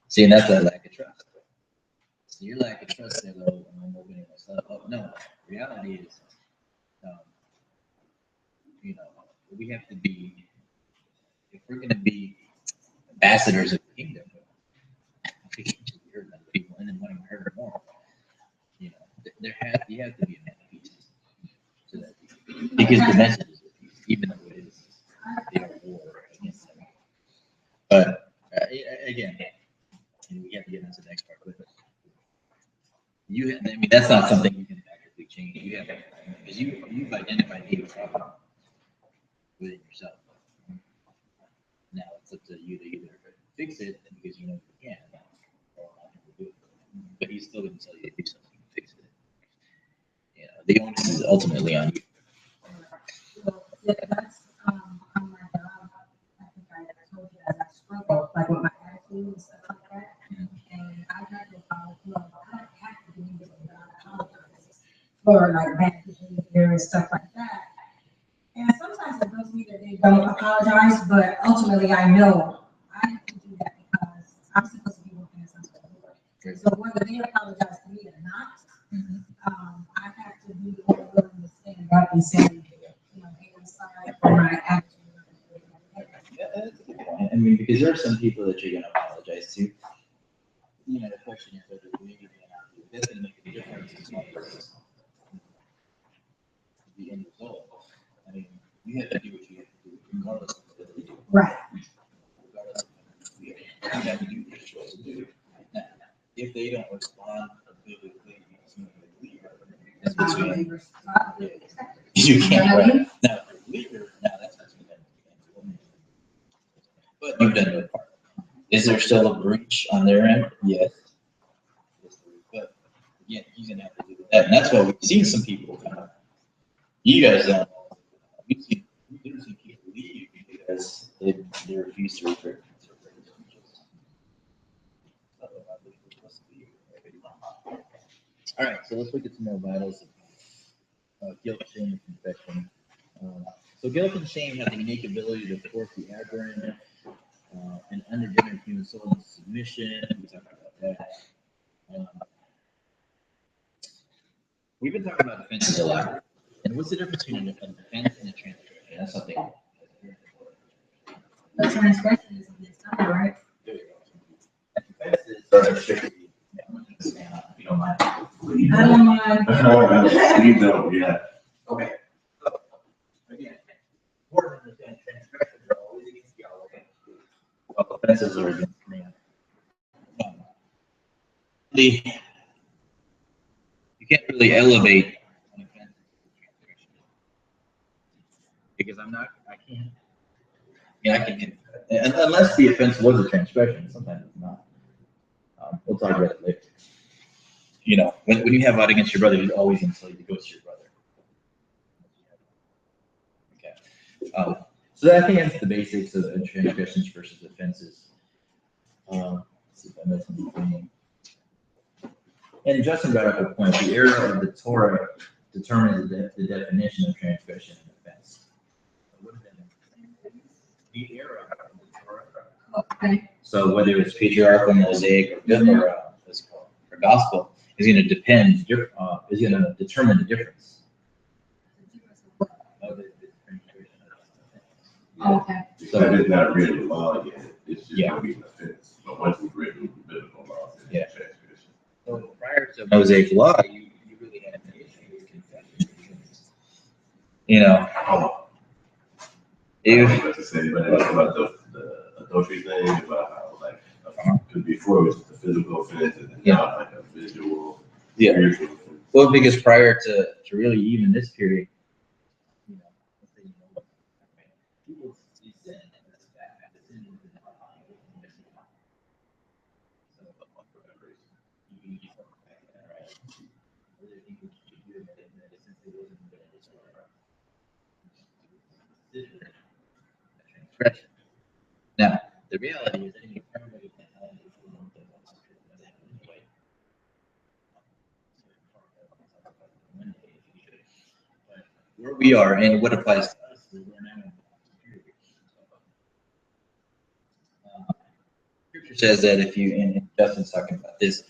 See, and that's that lack of trust. So your lack of trust there, though, I'm opening myself up. No, reality is, you know, we have to be, if we're going to be ambassadors of the kingdom, we can't just be hurting other people and then wanting to hurt them more. You know, you have to be a man of peace. So that, because the message is of peace, even though it is the war against them. But again, we have to get into the next part with it. I mean, that's not something you can actively change. You have to, because you've identified the problem within yourself. Now it's up to you to either fix it because you know you can, or not to do it. But he's still going to tell you to do something to fix it. You know, the onus is ultimately on you. Yeah, that's, on my job, I think I told you that I struggle, like with my attitude and stuff like that. And I had to follow, I have to do this, but I apologize for like bad behavior and stuff like that. And sometimes it goes me that they don't apologize, but ultimately I know I have to do that because I'm supposed to be working as something. So whether they apologize to me or not, I have to be willing to stand up and say, you know, hey, I'm sorry for my attitude. Yeah, that's a good point. I mean, because there are some people that you're going to apologize to. You know, the question is whether maybe they're not doing this and make a difference in one person's the end result. I mean, you have to do what you have to do, regardless of what they do. Right. Regardless of what you have to do what you're supposed to do. Now, if they don't respond biblically, that's between you can't. Right? Now, if you're a believer, now that's not something that but you've done your part. Is there still a breach on their end? Yes. But again, he's gonna have to do that, and that's why we've seen some people kind of. You guys don't. We've seen people leave because they refuse to return. All right, so let's look at some more vitals of guilt, shame, and confession. So guilt and shame have the unique ability to force the aberrant and unregenerate human soul into submission. We talked about that. We've been talking about defenses a lot. And what's the difference between a defense and a transgression? That's something. The transgression is against God, right? Defenses are strictly, if you don't mind. I don't mind. You know, yeah. Okay. So, again, important to understand transgressions are always against Yahweh. Well, offenses are against man. You can't really elevate an offense to transgression. Because I can't. Yeah, I can, unless the offense was a transgression, sometimes it's not. We'll talk about it later. You know, when you have out against your brother, he's always going to tell you to go to your brother. Okay. So I think that's the basics of transgressions versus offenses. Let's see if I missed anything. And Justin brought up a point. The era of the Torah determines the definition of transgression and offense. What does that mean? The era of the Torah. Okay. So whether it's patriarchal, Mosaic, or gospel, is going to depend. Is going to determine the difference. Of the transgression and offense. Okay. So it's not really law yet. It's just gonna be an offense. But once it's written biblical law, it's a transgression. So prior to Mosaic law, you really had an issue with confession. You know, I was about to say, but it's about the adultery thing, about how like, because before it was just a physical offense and then now like a visual, spiritual offense. Well, because prior to really even this period, you know, let's say, you know, what, people see sin and that's bad. The sin is in the heart. So, you can back that, right? Other people should do it, and since it wasn't good, it's all right. Right. Now, the reality is, I think everybody can have it if we don't think that's true. Anyway. But where we are and what applies to us is we're now in Scripture says that if you, and Justin's talking about this,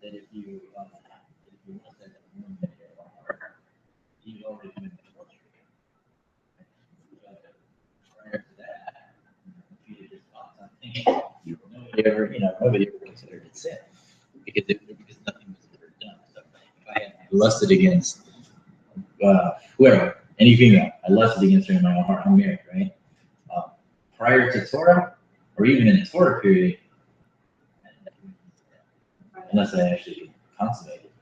that if you want that woman in your heart, you've already been adultery. Prior to that, if you did just thought something, nobody ever considered it sin because nothing was ever done. So if I had lusted against whoever, any female, I lusted against her in my own heart, I'm married, right? Prior to Torah, or even in the Torah period, unless I actually consummate it.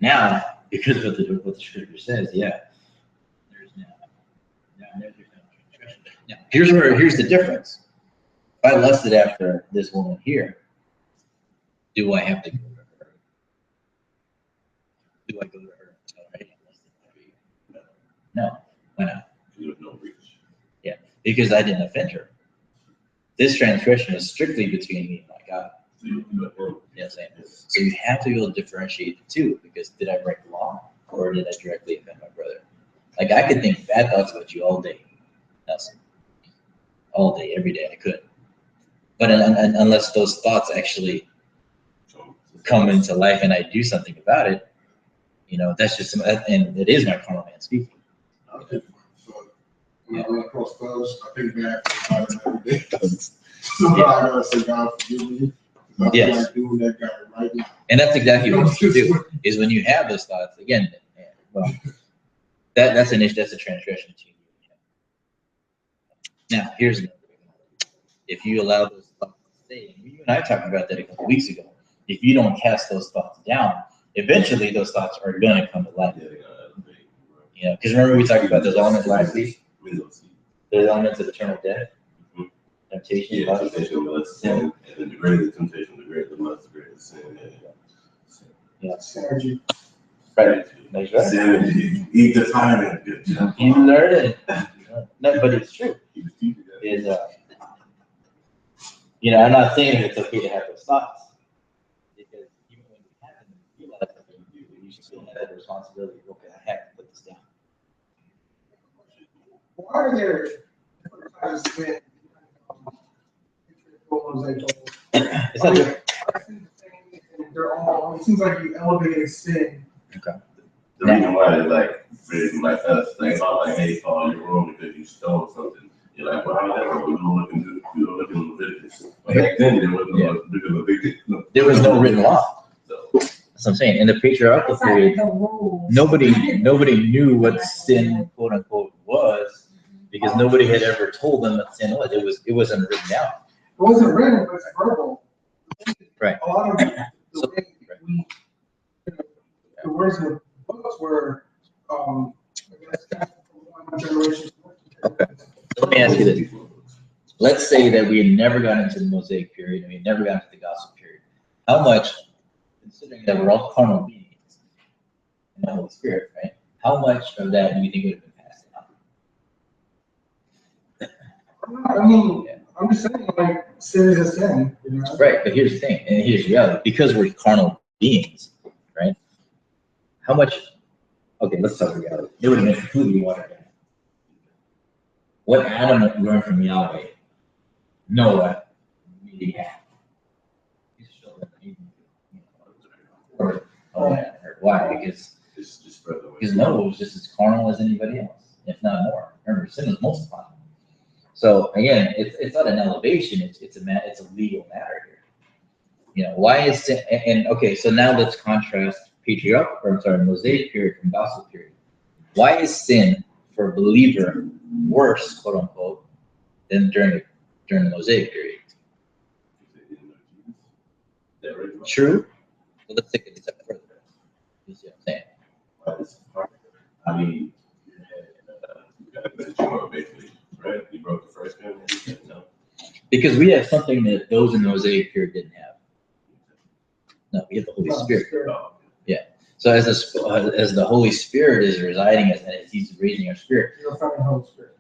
Now, because of what the scripture says, yeah, there's no transgression. Now, here's the difference. If I lusted after this woman here, do I have to go to her? Do I go to her and tell her, hey, I lusted after you? No. Why not? There's no reach. Yeah, because I didn't offend her. This transgression is strictly between me and my God. Yes, so you have to be able to differentiate the two, because did I break the law or did I directly offend my brother? Like I could think bad thoughts about you all day. That's all day, every day I could. But unless those thoughts actually come into life and I do something about it, that's just, and it is my carnal man speaking. So when I run across those, I think back about it every day. So I gotta say, God forgive me. I feel like doing that guy right now. And that's exactly what you do, is when you have those thoughts, again, well, that's an issue, that's a transgression to you. Now, here's another thing. If you allow those thoughts to stay, and you and I talked about that a couple weeks ago, if you don't cast those thoughts down, eventually those thoughts are going to come to life. Because remember we talked about those elements last week? Those elements of eternal death. Temptation, yeah, temptation, lust, sin, and then the greater the temptation, the greater the lust, the greater the sin. Yeah. Synergy. Right. That's right. Synergy. Eat the time. You learn it. No, but it's true. Is I'm not saying it's okay to have those thoughts, because even when you have them, you realize that you still have the responsibility. Okay, I have to put this down. Why are there different kinds of sin? It's not different. They're all, it seems like you elevated sin. Okay. The reason why they like raising like us, like not like, hey, Paul, you're wrong because you stole something. You're like, well, how did that work? We don't look in Leviticus. But back then there was no Leviticus. There was no written law. So that's what I'm saying. In the patriarchal period, nobody knew what sin, quote unquote, was, because nobody had ever told them what sin was. It wasn't written down. It wasn't written, but it's verbal. Right. A lot of the way the words in the books were, I guess, from one generation to another. Okay. Let me ask you this. Let's say that we had never gotten into the Mosaic period and we had never gotten into the Gospel period. How much, considering that we're all carnal beings in the Holy Spirit, right? How much of that do you think would have been passed down? I mean, I'm just saying, like, sin is a sin, Right, but here's the thing, and here's the reality. Because we're carnal beings, right? How much, okay, let's talk reality. It would have been completely watered down. What Adam learned from Yahweh, Noah really had. Why? Because Noah was just as carnal as anybody else, if not more. Remember, sin was multiplying. So again, it's not an elevation; it's a legal matter here. Why is sin? And okay, so now let's contrast Mosaic period from Gospel period. Why is sin for a believer worse, quote unquote, than during the Mosaic period? True. Well, let's take it a step further. You see what I'm saying? I mean, basically, right? You broke the first commandment. No. Because we have something that those in the Mosaic period didn't have. No, we have the Holy Spirit. Yeah. So as the Holy Spirit is residing as He's raising our spirit. You're from the Holy Spirit.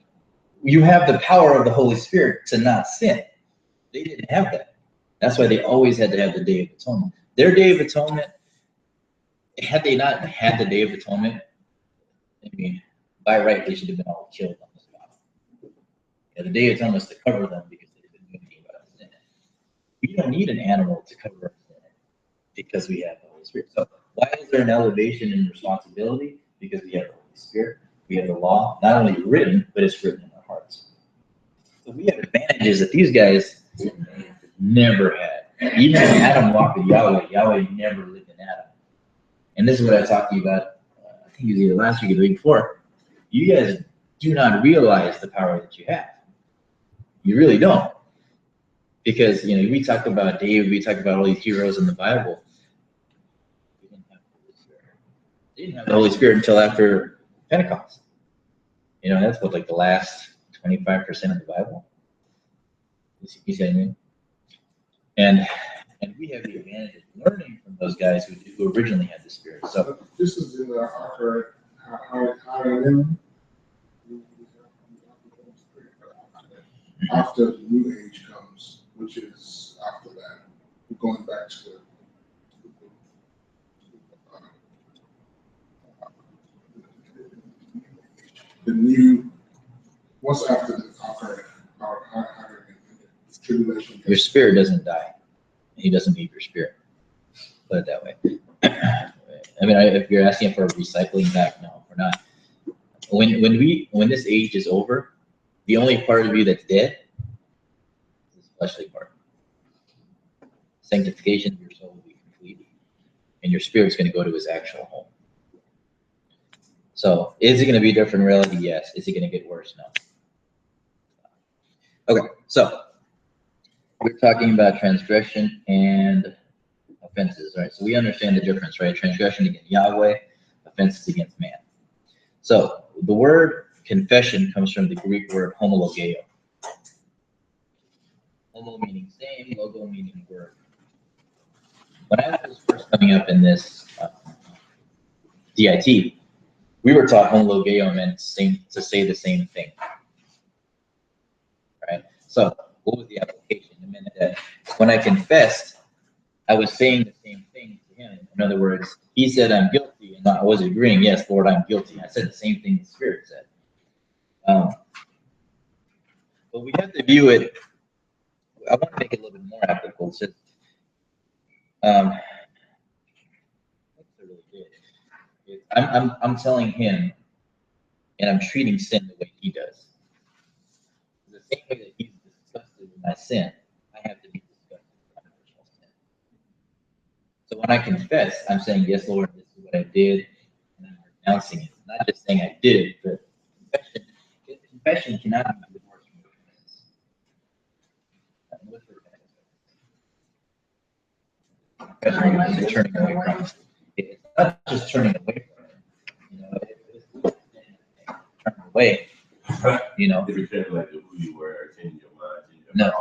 you have the power of the Holy Spirit to not sin. They didn't have that. That's why they always had to have the Day of Atonement. Their Day of Atonement, had they not had the Day of Atonement, I mean, by right, they should have been all killed on the spot. Yeah, the Day of Atonement was to cover them because they didn't do anything about sin. We don't need an animal to cover our sin because we have the Holy Spirit. So why is there an elevation in responsibility? Because we have the Holy Spirit. We have the law, not only written, but it's written in our hearts. So we have advantages that these guys never had. Even when Adam walked with Yahweh, Yahweh never lived in Adam. And this is what I talked to you about, I think it was either last week or the week before. You guys do not realize the power that you have. You really don't. Because, we talked about David, we talked about all these heroes in the Bible. They didn't have the Holy Spirit. They didn't have the Holy Spirit until after Pentecost. That's what, like the last 25% of the Bible. You see what I mean? And we have the advantage of learning from those guys who originally had the Spirit. So this is in the archive, how then after the new age comes, which is after that, we're going back to the new, what's after the our tribulation. your spirit doesn't die. He doesn't leave your spirit. Put it that way. I mean, if you're asking for recycling back, no, we're not. When this age is over, the only part of you that's dead is the fleshly part. Sanctification of your soul will be complete, and your spirit's going to go to his actual home. So, is it going to be a different reality? Yes. Is it going to get worse? No. Okay, so we're talking about transgression and offenses, right? So we understand the difference, right? Transgression against Yahweh, offenses against man. So the word confession comes from the Greek word homologeo. Homo meaning same, logo meaning word. When I was first coming up in this DIT, we were taught homologeo meant to say the same thing, right? So what was the application? It meant that when I confessed, I was saying the same thing to him. In other words, he said, I'm guilty, and I was agreeing, yes, Lord, I'm guilty. I said the same thing the Spirit said. But we have to view it, I want to make it a little bit more applicable. It's just, I'm telling him, and I'm treating sin the way he does. The same way that he's disgusted with my sin, I have to be disgusted with my personal sin. So when I confess, I'm saying, yes, Lord, this is what I did, and I'm renouncing it. Not just saying I did it, but confession cannot be divorced from repentance. What's repentance? Confession is turning away from it. It's not just turning away from it. It's turning away. It depends like who you were, changing your mind, changing your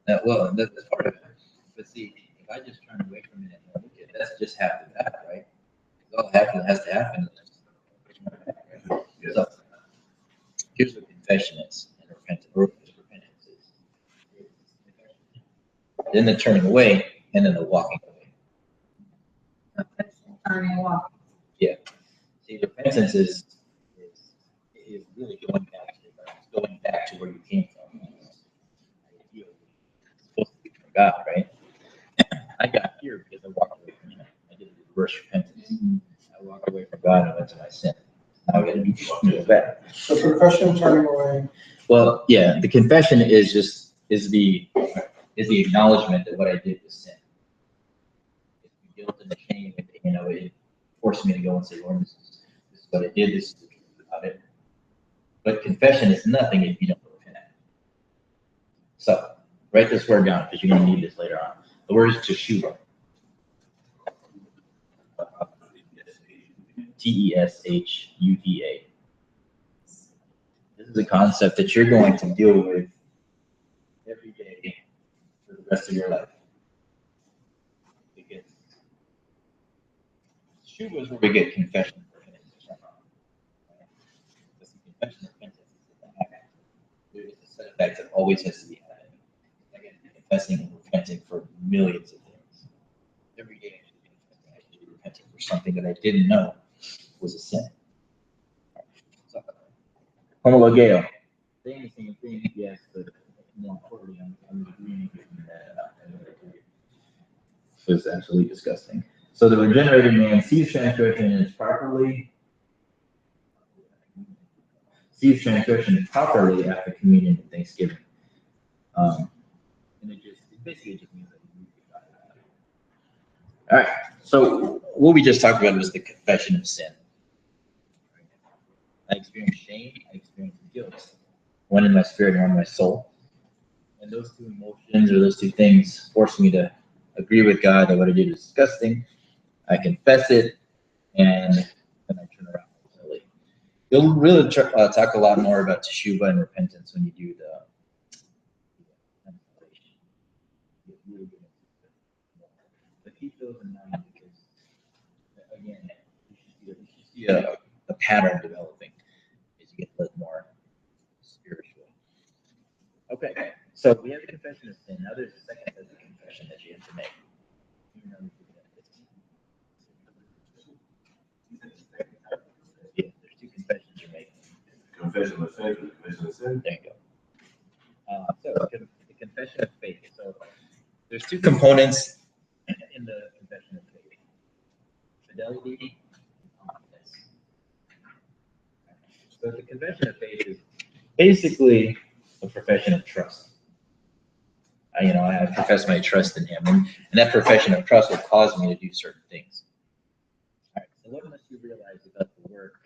No. Well, that's part of it. But see, if I just turn away from it and look at it, that's just half the battle, right? Because all has to happen. Right? Yes. So here's what confession is and repentance is. Then the turning away, and then the walking away. Turning and walking. Yeah. See, repentance is really going back to where you came from. You're supposed to be from God, right? I got here because I walked away from Him. I did reverse repentance. I walked away from God and went to my sin. Now I got to do that. So confession, turning away. Well, yeah, the confession is the acknowledgement that what I did was sin. It's the guilt and the shame, it forced me to go and say, Lord, this is what I did, this is the truth about it. But confession is nothing if you don't repent. So, write this word down because you're going to need this later on. The word is teshuva. Teshuva. This is a concept that you're going to deal with every day for the rest of your life. Because teshuva is where we get confession and repentance from. Because confession and repentance is the act. fact that always has to be happening. Again, confessing and repenting for millions of things. Every day I should be repenting for something that I didn't know was a sin. So, homologeo. Saying the same thing, yes, but more importantly, I'm agreeing with that. So it's absolutely disgusting. So the regenerated man sees transgression properly after communion and Thanksgiving. And it basically just means that you got it. All right. So what we just talked about was the confession of sin. I experienced shame. I experienced guilt. One in my spirit and one in my soul. And those two emotions or those two things forced me to agree with God that what I did was disgusting. I confess it, and then I turn around. You'll really talk a lot more about teshuva and repentance when you do the but keep those in mind because, again, you should see a pattern developing as you get a little more spiritual. Okay, so we have the confession of sin. Now there's a second set of confession that you have to make. Yeah, there's two confessions you're making. Confession of faith and confession of sin. There you go. So the confession of faith. So there's two components in the confession of faith: fidelity and confidence. So the confession of faith is basically a profession of trust. I profess my trust in Him, and that profession of trust will cause me to do certain things. All right. So what must you realize about the work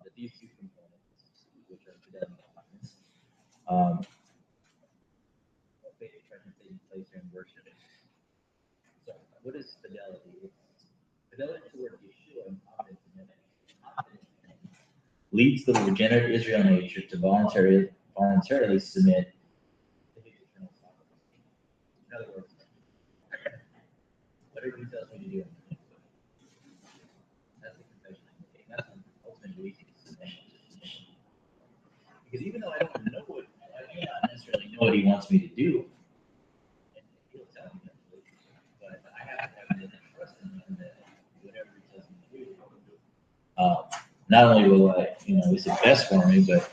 that these two components, which are fidelity and confidence, faith, trust, and faith in place here in worship? So, what is fidelity? It's fidelity toward Yeshua and confidence in Him. Leads the regenerate Israel nature to voluntarily submit to His eternal sovereignty. In other words, whatever He tells me to do, that's the confession I'm making. That's the ultimate belief in submission. Because even though I don't know I may not necessarily know what He wants me to do, and He'll tell me that, but I have to have the trust in Him that whatever He tells me to do, not only will I, is it best for me, but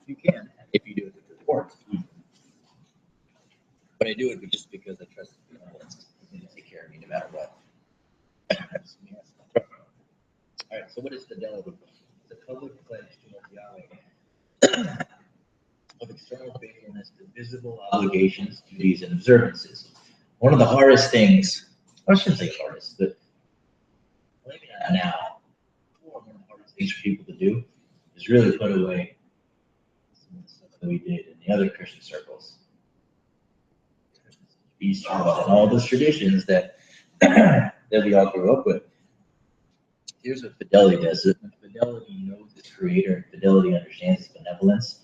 you can if you do it with report. But I do it just because I trust Him. He's going to take care of me no matter what. All right. So what is fidelity? It's a public pledge to Yahweh of external faithfulness to visible obligations, duties, and observances. One of the hardest things, I shouldn't say hardest, but maybe not now, one of the hardest things for people to do is really put away some of the stuff that we did in the other Christian circles. Easter and all those traditions that we all grew up with. Here's what fidelity does. Fidelity knows its creator, and fidelity understands its benevolence.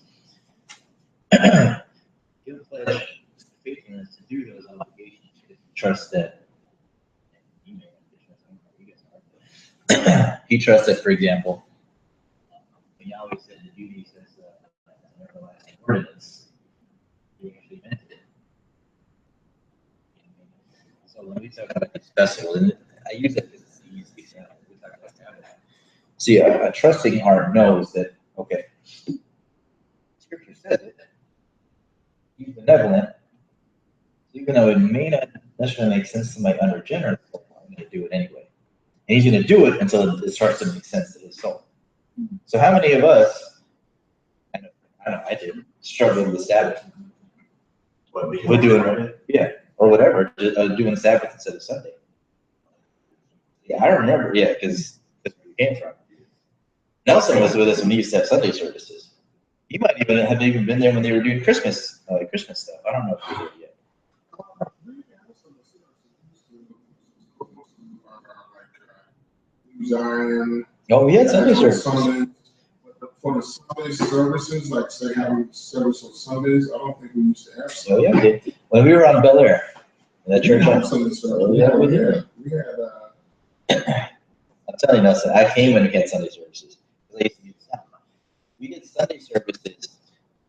He'll pledge faithfulness to do those obligations because he trusts that. He trusts that, for example, when Yahweh said to do these as an everlasting ordinance, he actually meant it. So when we talk about these festivals, and I use it as an easy example. We talk about Sabbath. See, a trusting heart knows that, okay, Scripture says it. He's benevolent. Even though it may not necessarily make sense to my unregenerate soul, I'm going to do it anyway. And He's going to do it until it starts to make sense to his soul. So how many of us, I know I did, struggle with Sabbath? We're doing it, yeah, or whatever, doing Sabbath instead of Sunday. Yeah, I remember, yeah, because that's where we came from. Nelson was with us when we used to have Sunday services. He might even have been there when they were doing Christmas stuff. I don't know if he did yet. Zion. Oh, we had Sunday services. For the Sunday services, like say having service on Sundays, I don't think we used to have. Oh yeah, we did. When we were on Bel Air, that church. Sunday service. Oh, yeah, we did. We had. I'll tell telling us that I came when we had Sunday services. We did Sunday services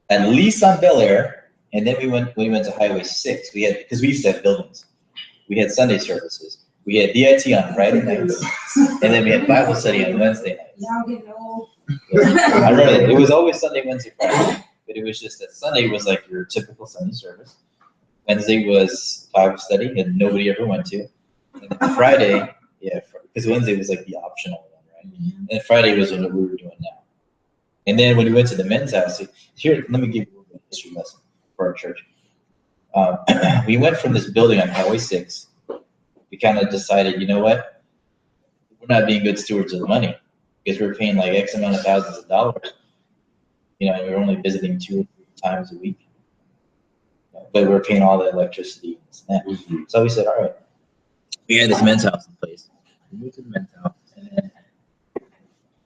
at least on Bel Air, and then we went to Highway 6. Because we used to have buildings. We had Sunday services. We had DIT on Friday nights, and then we had Bible study on Wednesday nights. Y'all getting old. I remember it was always Sunday, Wednesday, Friday, but it was just that Sunday was like your typical Sunday service. Wednesday was Bible study, and nobody ever went to. And then Friday, yeah, because Wednesday was like the optional one, right? And Friday was what we were doing now. And then when we went to the men's house, here, let me give you a history lesson for our church. We went from this building on Highway 6. We kind of decided, you know what? We're not being good stewards of the money because we're paying like X amount of thousands of dollars. You know, and we're only visiting 2 or 3 times a week. But we're paying all the electricity and that. So we said, all right. We had this men's house in place. We moved to the men's house, and then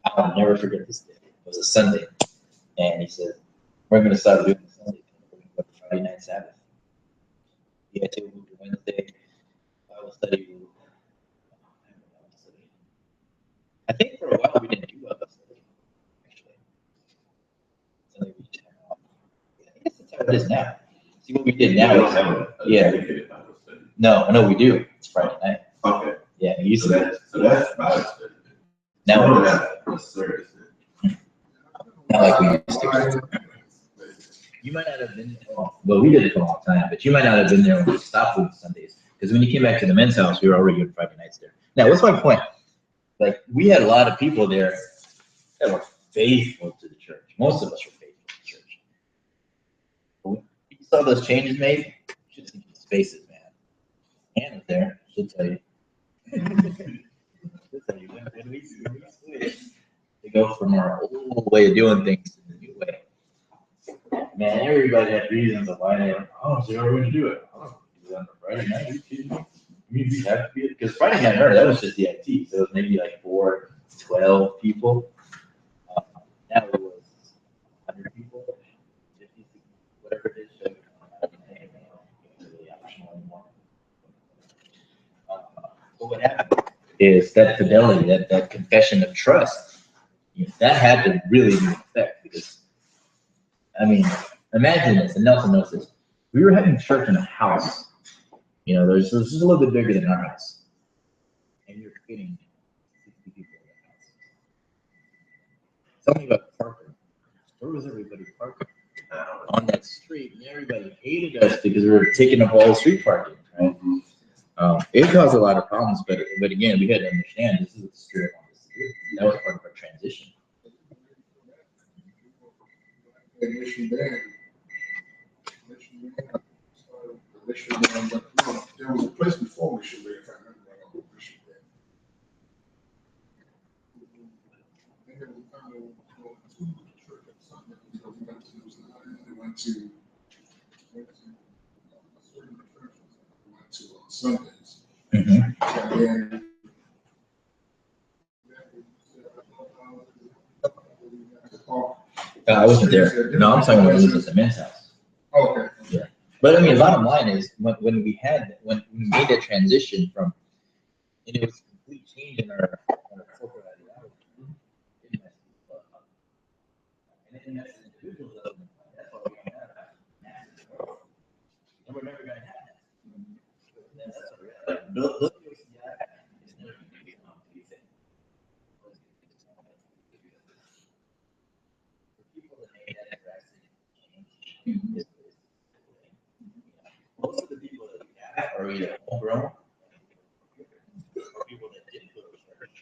I'll never forget this day. It was a Sunday, and he said, "We're going to start doing the Sunday. We're going to go to Friday night Sabbath." He had to move to Wednesday. Bible study. I think for a while we didn't do Bible study. Actually, Sunday we just had off. I guess that's how it is now. See what we did now? We don't have a Yeah. dedicated Bible study. No, we do. It's Friday night. Okay. Yeah, we used So to. that's Bible study. Now We it don't is. have a service. Not like we used to. You might not have been, well, we did it for a long time, but you might not have been there when we stopped doing Sundays. Because when you came back to the men's house, we were already doing Friday nights there. Now, what's my point? Like, we had a lot of people there that were faithful to the church. Most of us were faithful to the church. But when you saw those changes made, you should see these faces, man. Hannah's there, she'll tell you. She'll tell you, when we switched, to go from our old way of doing things to the new way. Man, everybody had reasons of why they were, oh, so you're going to do it. Oh, do it on a Friday night, are you kidding me? You mean we have to be, because Friday night, that was just the IT, so it was maybe like 4, 12 people. Now it was 100 people, 50, whatever it is. So it's not really optional anymore. But what happened is that fidelity, that confession of trust, that had to really be in effect because, I mean, imagine this, and Nelson knows this. We were having church in a house. You know, there's just a little bit bigger than our house. And you're fitting 60 people in the house. Tell me about parking. Where was everybody parking? On that street, and everybody hated us because we were taking up all the street parking, right? It caused a lot of problems, but again, we had to understand this is what the Spirit wanted us to do. That was part of our transition. Mission band. Mission band, but no, there was a place before Mission Band, if I remember right, on Mission Band. And then we kind of went to the church at Sunday, because we went to those nine, we went to certain churches, we went to on Sundays. And then I wasn't there. No, I'm talking about it was at the men's house. Okay. Yeah. But I mean, bottom line is when we made that transition from, and it was a complete change in our corporate ideology. It messed people up. And it messed individuals up. That's why we have that. And we're never going to have that. That's what we're at. Look at what's the eye. It's never going to be enough to be safe. For people that made that drastic change, most of the people that we have are either homegrown, or people that didn't go to church,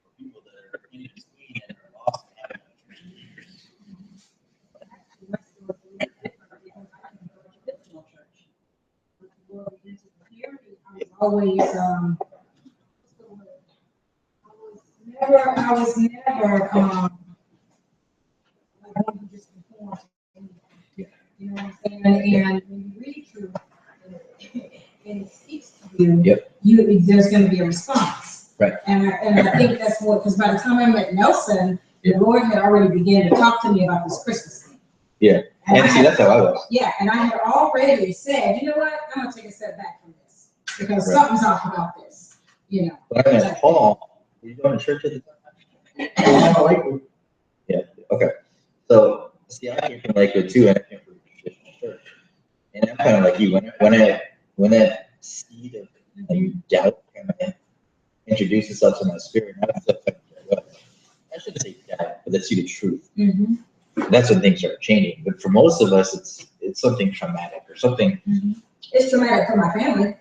or people that are in between and are lost and haven't been to church Always, I was never, one who just conformed to anything. You know what I'm saying? And when you read through, and it speaks to you, Yep. There's gonna be a response. Right. And I think that's what, because by the time I met Nelson, the Lord had already begun to talk to me about this Christmas thing. Yeah. And see, that's how I was. Yeah, and I had already said, you know what, I'm gonna take a step back from this, because Right. something's off about this, you know. When I met Paul, Were you going to church at the time? I like it. Yeah, okay. So, see, I came from Lakewood too, and I came from a traditional church. And I'm kind of like you, when that seed of doubt kind of introduced itself to my spirit, I was like, well, I shouldn't say doubt, but the seed of truth. Mhm. That's when things start changing. But for most of us, it's something traumatic or something. It's traumatic for my family.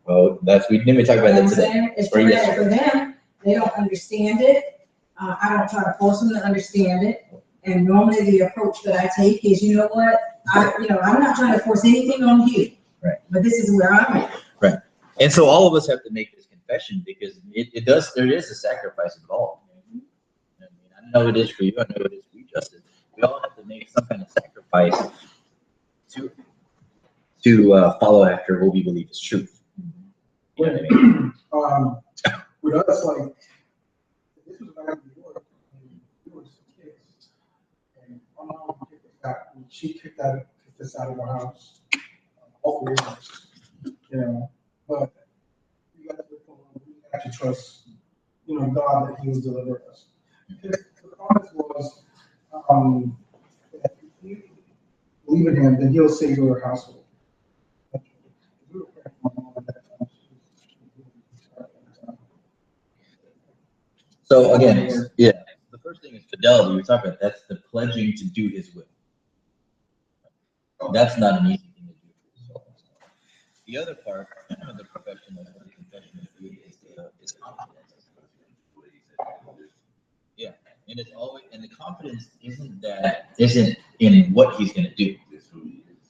Well, we didn't even talk You about know that what I'm today. saying? It's Or traumatic yesterday. for them. They don't understand it. I don't try to force them to understand it. And normally the approach that I take is, you know what? I'm not trying to force anything on you. Right. But this is where I'm at. And so all of us have to make this confession because there is a sacrifice involved. I mean, I know it is for you. I know it is for you, Justin. We all have to make some kind of sacrifice to follow after what we believe is truth. You know what I mean? With us, like, this was back in New York, and we were some kids. And my mom kicked us out, and she kicked us out of our house. All three of us, you know, but we got to the point where we had to trust, God that He would deliver us. Because the promise was, that if you believe in Him, then He'll save your household. We were praying for my mom at that time. So again, yeah, the first thing is fidelity. We talk about that's the pledging to do His will. That's not an easy thing to do for yourself. The other part of the confession of faith is confidence. Yeah, and it's always, and the confidence isn't in what He's going to do.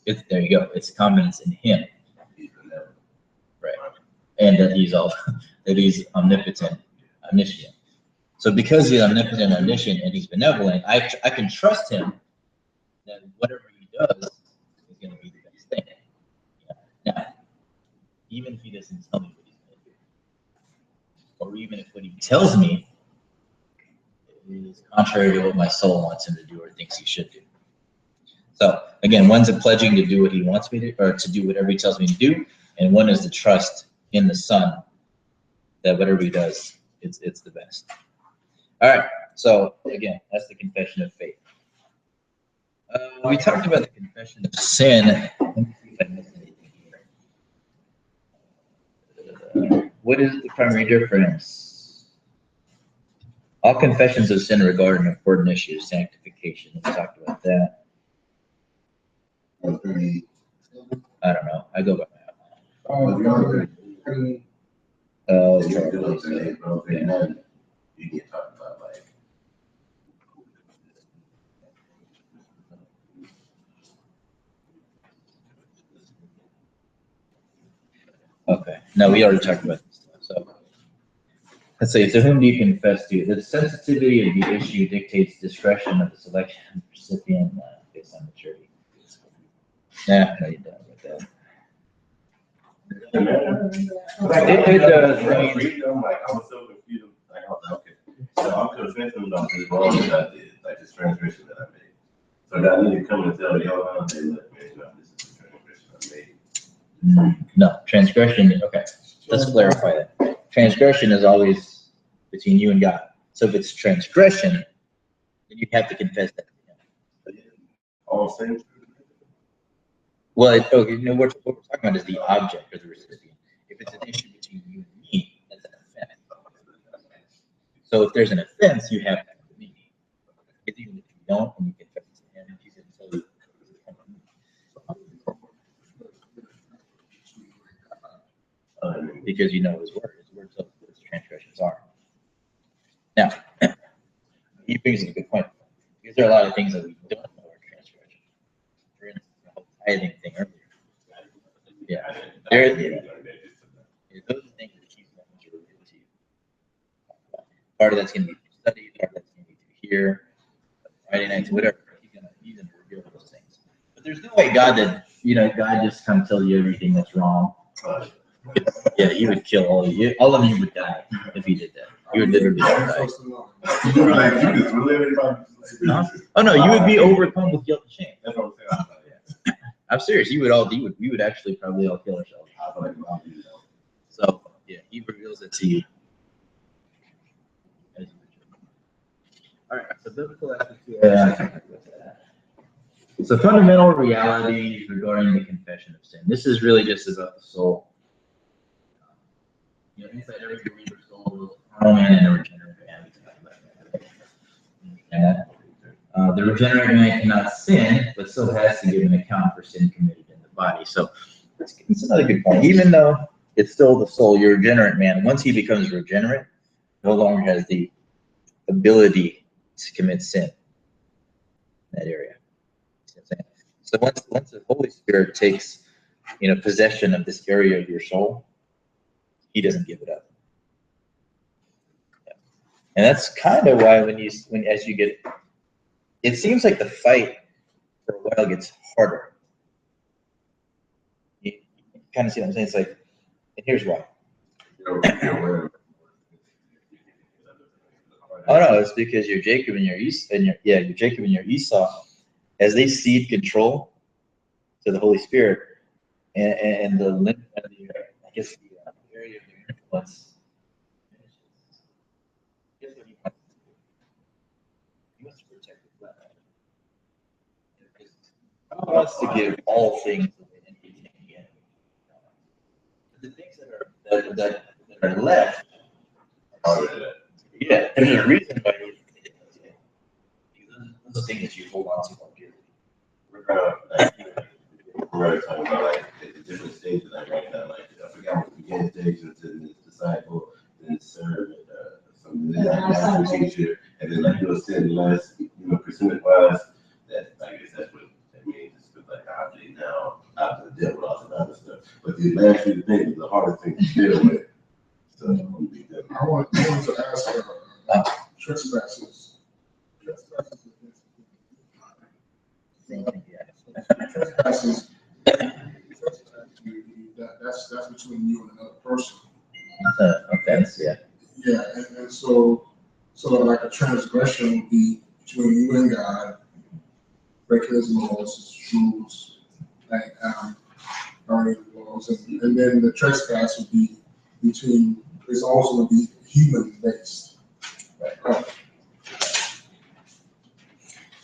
It's there you go. It's confidence in Him, right? And that He's omnipotent, omniscient. So because He's omnipotent, omniscient, and He's benevolent, I can trust Him that whatever He does is going to be the best thing. Yeah. Now, even if He doesn't tell me what He's going to do, or even if what He tells me is contrary to what my soul wants Him to do or thinks He should do. So again, one's a pledging to do what He wants me to, or to do whatever He tells me to do, and one is the trust in the Son that whatever He does, it's the best. All right. So again, that's the confession of faith. We talked about the confession of sin. Let me see if I missed anything here. What is the primary difference? All confessions of sin regard an important issue, sanctification. We talked about that. I don't know. I go by my You get talking about like. Okay. No, we already talked about this stuff. So let's say, to whom do you confess to? The sensitivity of the issue dictates discretion of the selection of the recipient based on maturity. Nah, no, you don't with that. It does. I mean, I'm like, I was so confused. Like, I was like, okay. So I'm confessing about this wrong that I did, like this transgression that I made. So do I need to come and tell y'all, hey, look, man, no, this is the transgression I made? No, transgression. Okay, let's clarify that. Transgression is always between you and God. So if it's transgression, then you have to confess that to Him. All same. Well, okay, what we're talking about is the object or the recipient. If it's an issue between you and me, that's an offense. So if there's an offense, you have to come to me. Because even if you don't, and you confess it to Him, He's going to tell you. Because you know His word. His word tells you what His transgressions are. Now, he brings up a good point. Because there are a lot of things that we don't know are transgressions. For instance, the whole tithing thing earlier. Yeah. Those are things that He's going to reveal to you. Part of that's going to be through study, part of that's going to be through here, Friday nights, whatever. He's going to reveal those things. But there's no way God just come tell you everything that's wrong. Yeah, He would kill all of you. All of you would die if He did that. You would literally die. You were like, you just really everybody. Oh no, you would be overcome with guilt and shame. That's what I'm saying. I'm serious. We would actually probably all kill ourselves. So yeah, He reveals it to you. All right, so biblical ethics. Yeah. So fundamental realities regarding the confession of sin. This is really just about the soul. You know, inside every believer's soul is a carnal man and a regenerate man. The regenerate man cannot sin, but still has to give an account for sin committed in the body. So it's another good point. Even though it's still the soul, your regenerate man, once he becomes regenerate, no longer has the ability to commit sin in that area. So once the Holy Spirit takes, possession of this area of your soul, he doesn't give it up. Yeah. And that's kind of why as you get, it seems like the fight for a while gets harder. You kind of see what I'm saying? It's like, and here's why. Oh no, it's because your Jacob and your Esau, as they cede control to the Holy Spirit and the limit of the, I guess the area of their influence. Guess what he wants to do? He wants to protect the flesh. God wants to give all things away and he can get. But the things that are left. Yeah, there's a reason why he does it. Those are things that you hold on to more dearly. We're talking about like at the different stages, like right now, like I forgot what the beginning stage was, then it's disciple, then it's servant, something then like master teacher, and then like you'll send less, percentage wise. That I guess that's what that means. It's just like object now, after the devil, all that other stuff. But the last few things is the hardest thing to deal with. So I'm gonna be there. I want to ask trespasses. Trespasses. That's between you and another person. Offense, yeah. Yeah, and so like a transgression would be between you and God, breaking his laws, his rules, like burning the laws, and then the trespass would be between. It's also going to be human based. Right.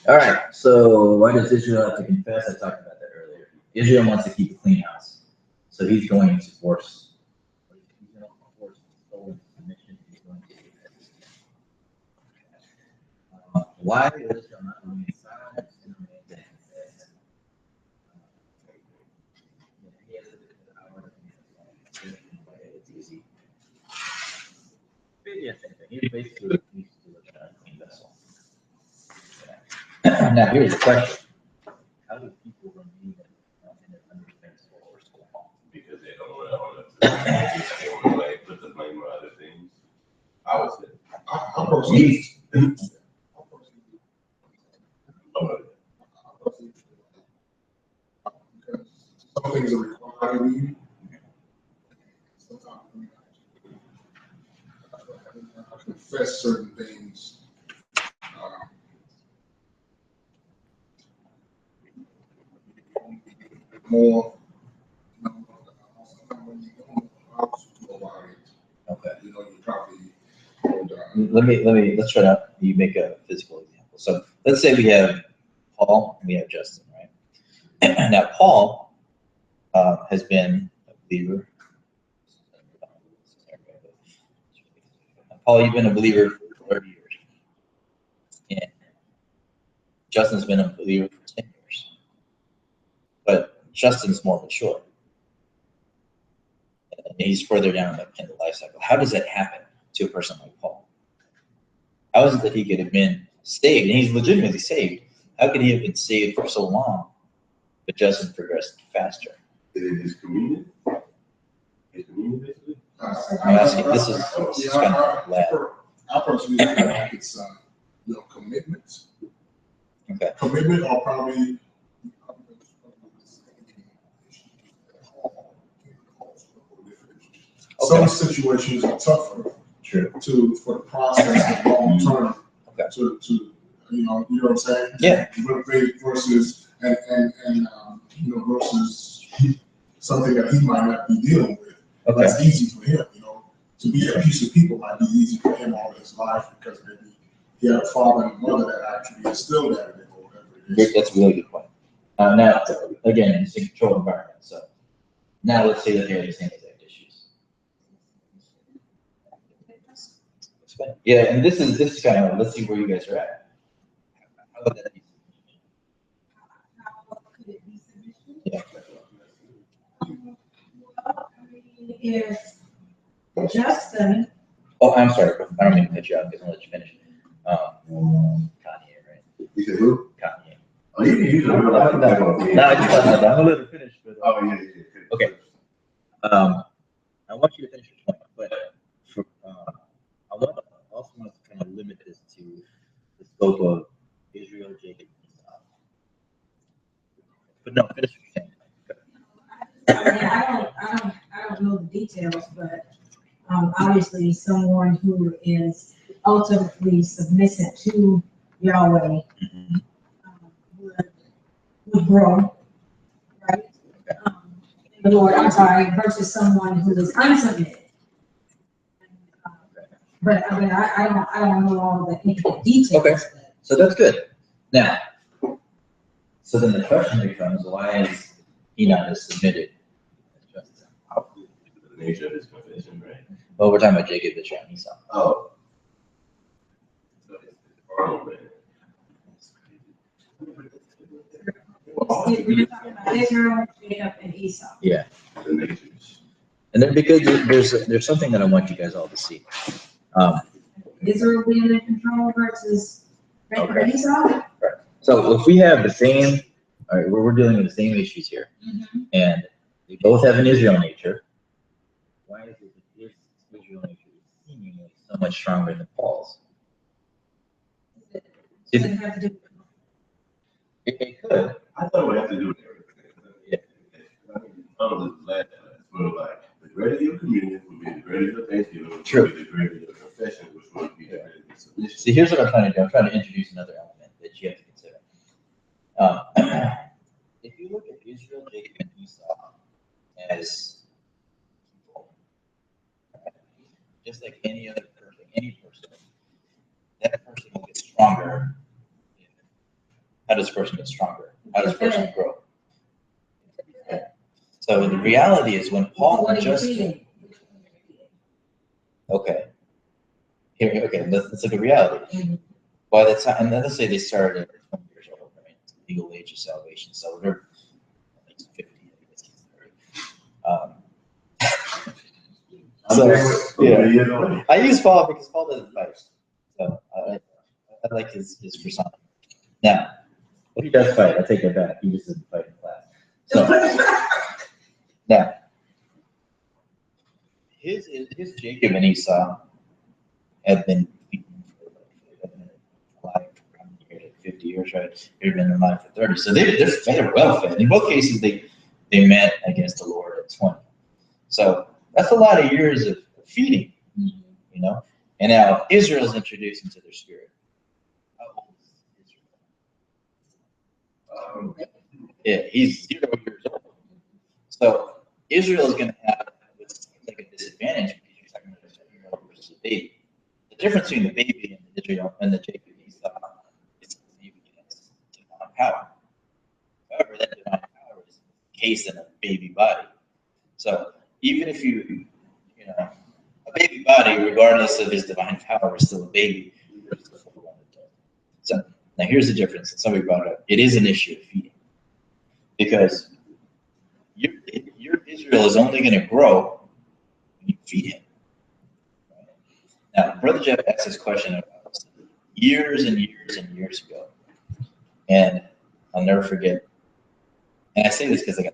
All right. So why does Israel have to confess? I talked about that earlier. Israel wants to keep a clean house, so he's going to force. He's going to force stolen submission. He's going to do that. Why does Israel not remain silent and remain dead? He has a bit of power. It's easy. Yeah, same thing. He's basically used to a clean vessel. Now, here's the question. How do people remain in an undefensible or small? Because they don't want to like put the blame on other things. I would say. I personally, because some things are required of you. Sometimes I confess certain things. More, sometimes when you don't know how to go about it, Okay. you probably. Let's try to make a physical example. So let's say we have Paul and we have Justin, right? Now Paul has been a believer. Paul, you've been a believer for 30 years. And Justin's been a believer for 10 years. But Justin's more mature. And he's further down in the life cycle. How does that happen to a person like Paul? How is it that he could have been saved? And he's legitimately saved. How could he have been saved for so long, but Justin progressed faster? Is it his communion? His communion, basically? I'm asking, this is kind of lab. I personally think it's commitment. Okay. Commitment or probably some situations are tougher. True. For the process of long term. Okay. To you know what I'm saying? Yeah. Versus versus something that he might not be dealing with. Okay. That's easy for him, To be at peace with people might be easy for him all his life because maybe he had a father and a mother that actually instilled that in him or whatever it is. That's a really good point. Now, again, it's a controlled environment, so now let's say that they have the same exact issues. Yeah, and this is kind of, let's see where you guys are at. How would that be? How could it be submission? Yeah. Well, I mean, if Justin, Oh, I'm sorry, I don't mean to cut you off, because I'll let you finish. Kanye, right? You said who? Kanye. Oh, you can use it. No, I'm gonna let her finish, but. Oh, yeah, yeah. Okay. I want you to finish your point, but for, I also want to kind of limit this to the scope of Israel, Jacob, and Esau. But no, finish what you're saying. I mean, I don't know the details, but obviously someone who is ultimately submissive to Yahweh would grow, right? The Lord, I'm sorry, versus someone who is unsubmitted. But I mean, I don't know all the intricate details. Okay. So that's good. Now, so then the question becomes, why is he not as submitted as Justin? The nature of his confession, right? Well, we're talking about Jacob, Israel, and Esau. Oh. So it's horrible, man. We're talking about Israel, Jacob, and Esau. Yeah. The natures. And then because there's something that I want you guys all to see. Israel being in control versus Jacob and Esau. So if we have the same, all right, we're dealing with the same issues here, and they both have an Israel nature, why is it that this Israel nature is seemingly so much stronger than Paul's? Doesn't have to do. It could. I thought it would have to do with everything. Yeah. I mean, all of this last class, where like the greater your communion would be the greater your thanksgiving, which True. would be the greater your confession, which would be the greater your submission. See, here's what I'm trying to do. I'm trying to introduce another element that you have to consider. If you look at Israel, Jacob, and Esau as people, just like any other person, that person will get stronger. How does a person get stronger? How does a person grow? So the reality is when Paul What are you just feeding? okay, here, let's look at reality. By the time, and then let's say they started at 20 years old, right? It's the legal age of salvation. So they're like 50, yeah. I use Paul because Paul doesn't fight. So I like his persona. Now, he does fight. I take that back. He just doesn't fight in class. So now, his Jacob and Esau have been alive for 50 years, right? They've been alive for 30. So they're well fed. In both cases, they met against the Lord at 20. So that's a lot of years of feeding, you know. And now Israel's introduced into their spirit. How old is Israel? Yeah, he's 0 years old. So Israel is going to have like a disadvantage because you're talking about a 7-year-old versus a baby. The difference between the baby and the Israel and the Jacob and Esau is the baby has divine power. However, that divine power is encased in a baby body. So even if you know, a baby body, regardless of his divine power, is still a baby. So now here's the difference. And somebody brought it up. It is an issue of feeding because your Israel is only going to grow when you feed him. Right? Now, Brother Jeff asked this question about years and years and years ago, and I'll never forget. And I say this because I got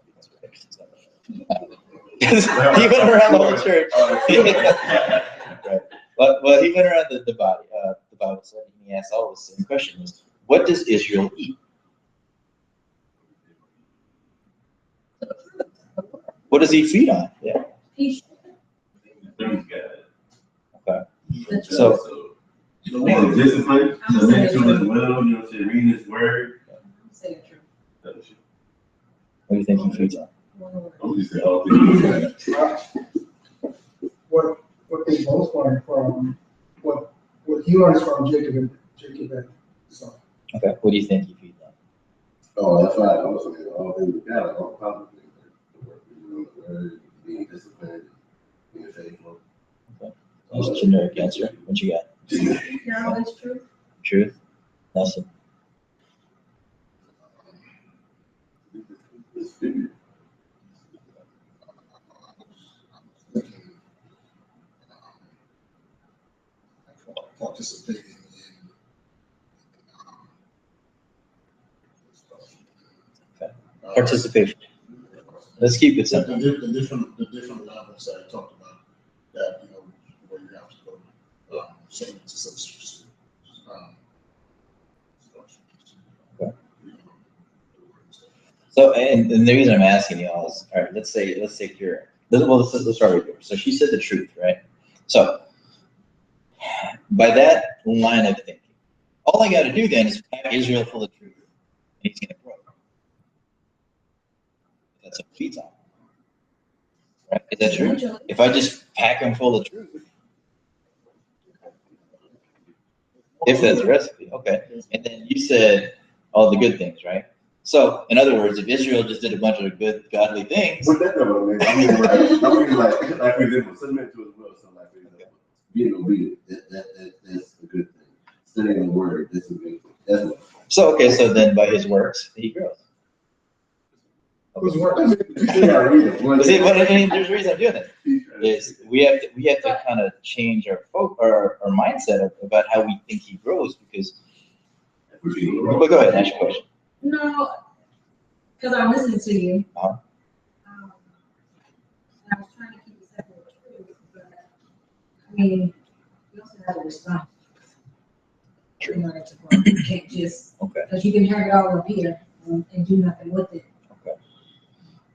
this right. He went around the whole church. Right. Well, he went around the Bible study, and he asked all the same question: was what does Israel eat? What does he feed on? Yeah. Okay. So the more discipline, the nature as well, you know, to reading his word. what do you think he feeds on? I'm just saying all things. What they both learned from, what he learns from Jacob Jacob and so. Okay, what do you think you feed them? Oh, that's right. I was saying, all things we got, all positive things. Like the work we do, the word, being disciplined, being faithful. Just a generic answer. What you got? No, it's true. Truth? Nelson? Participating in. Participation. Let's keep it simple. The different levels that I talked about, that, you know, where you have to go, same to substance. So, and the reason I'm asking y'all is, all right, let's say you're, let's start with yours. So she said the truth, right? So, by that line of thinking, all I got to do then is pack Israel full of truth, and he's going to grow. That's what it feeds on. Right? Is that true? If I just pack him full of truth, if that's the recipe, okay. And then you said all the good things, right? So, in other words, if Israel just did a bunch of good, godly things, But that's not what I mean. I mean, like for example, submit to his will. So, like, for example, being obedient, that's a good thing. Studying the word, that's a good thing. That's what. so okay, so then by his works, he grows. Who's working? See, but I mean, there's a reason I'm doing it. Is we have to kind of change our mindset about how we think he grows, because. But go ahead, ask your question. No, because I'm listening to you. Uh-huh. And I was trying to keep it separate too, but I mean, you also have to respond. True. In order to grow. You can't just, Okay. because you can have it all up here and do nothing with it.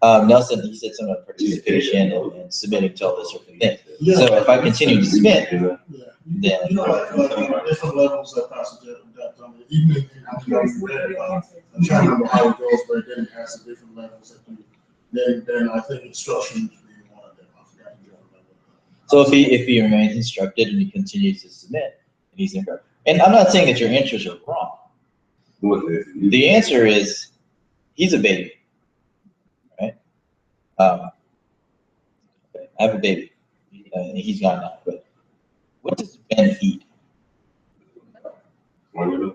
Nelson, he said something about participation and submitting to all this sort of thing. Yeah. So if I continue to submit, Yeah. then You know, like different levels that Pastor Jeff, even in I'm curious what your answer I'm is. trying to remember how it goes, but then it has the different levels that you, then I think instruction is being one of them. I forgot the other level. so if he remains instructed and he continues to submit, and he's in growth. And I'm not saying that your answers are wrong. The answer is he's a baby, right? I have a baby. He's gone now, but what does Ben eat?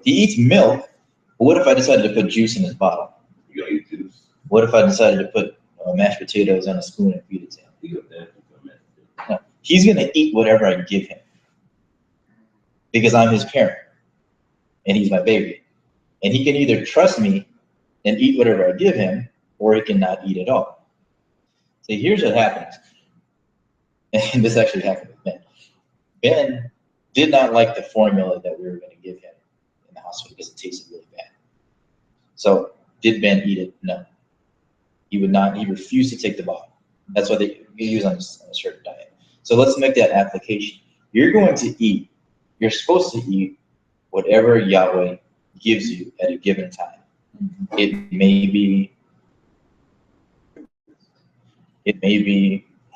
He eats milk. But what if I decided to put juice in his bottle? You gotta eat juice. What if I decided to put mashed potatoes on a spoon and feed it to him? You got that. No, he's gonna eat whatever I give him because I'm his parent and he's my baby. And he can either trust me and eat whatever I give him, or he can not eat at all. So here's what happens. And this actually happened with Ben. Ben did not like the formula that we were going to give him in the hospital because it tasted really bad. So did Ben eat it? No. He would not. He refused to take the bottle. That's why they use on a certain diet. So let's make that application. You're going to eat. You're supposed to eat whatever Yahweh gives you at a given time. It may be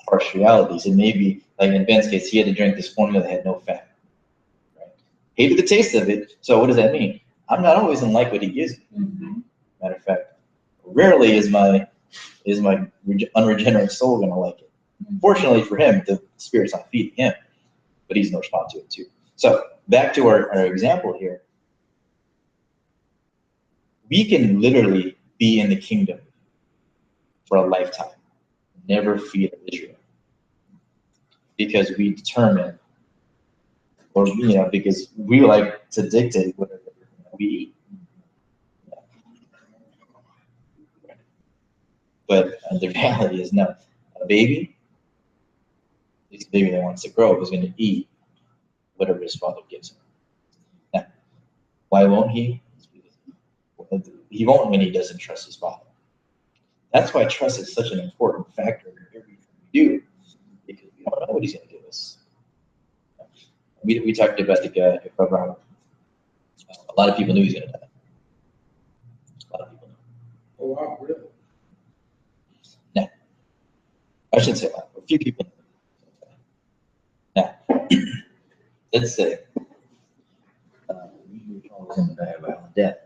harsh realities. It may be, like in Ben's case, he had to drink this formula that had no fat. Right? Hated the taste of it. So what does that mean? I'm not always gonna like what he gives me. Mm-hmm. Matter of fact, rarely is my unregenerate soul gonna like it. Fortunately for him, the Spirit's not feeding him, but he's gonna respond to it too. So back to our example here. We can literally be in the kingdom for a lifetime, never feed Israel, because we determine, or because we like to dictate whatever we eat. But the reality is, no. A baby, this baby that wants to grow, is going to eat whatever his father gives him. Now, why won't he? He won't when he doesn't trust his father. That's why trust is such an important factor in everything we do, because we don't know what he's going to give us. We talked about the guy, Abraham. A lot of people knew he was going to die. A lot of people knew. Oh, wow, really? Now, I shouldn't say a lot, a few people knew. Now, let's say was going to die a violent death.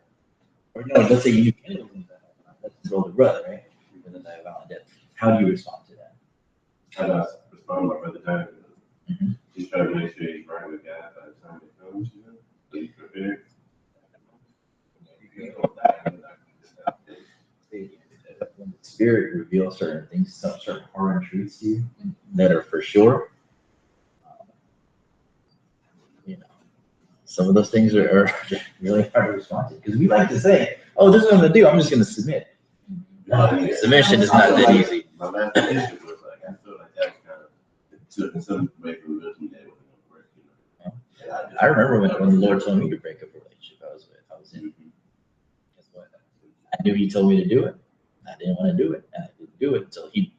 Or no, let's say you knew Kennedy was going to die a violent death. That's his older brother, right? You're going to die a violent death. How do you respond to that? How do I respond to my brother dying? Mhm. He's trying to make sure he's right with God by the time it comes, you know? So he's prepared. You don't die, you're not gonna stop it. When the Spirit reveals certain things, some certain hard truths to you that are for sure, you know, some of those things are really hard to respond to. Because we like to say, oh, this is what I'm going to do. I'm just going to submit. No, submission is not that easy. My last issue was like, I feel like that kind of took in some way from this and that wasn't gonna work, you know? And I remember when the Lord told me to break up a relationship I was in. Guess what? I knew He told me to do it. I didn't want to do it. And I didn't do it until He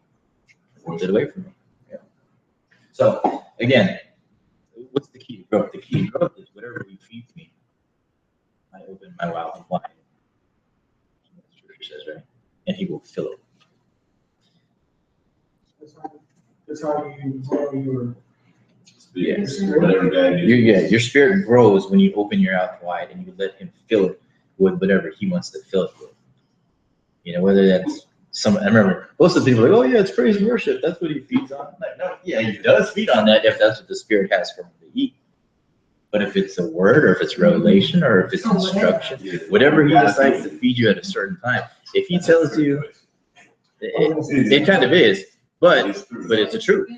ripped it away from me. Yeah. So again, what's the key to growth? The key to growth is whatever He feeds me, I open my mouth wide. Scripture says, right? And He will fill it. That's how you grow your. Spirit, whatever God gives you. Your spirit grows when you open your mouth wide and you let Him fill it with whatever He wants to fill it with. You know, whether that's I remember most of the people are like, oh yeah, it's praise and worship. That's what He feeds on. Like, no, yeah, He does feed on that if that's what the Spirit has for Him to eat. But if it's a word or if it's revelation or if it's instruction, whatever He decides to feed you at a certain time, if He tells you, it kind of is, but it's the truth.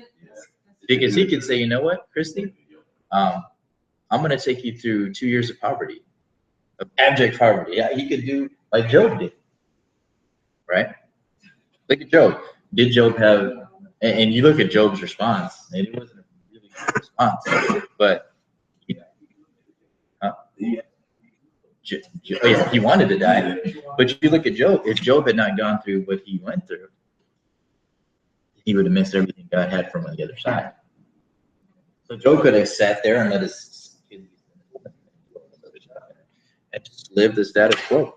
Because He can say, you know what, Christy, I'm going to take you through 2 years of poverty, of abject poverty. Yeah, He could do like Job did, right? Look at Job. Did Job have, and you look at Job's response, and it wasn't a really good response, but he wanted to die. But you look at Job, if Job had not gone through what he went through, he would have missed everything God had from on the other side. So Job could have sat there and let his kids and just live the status quo.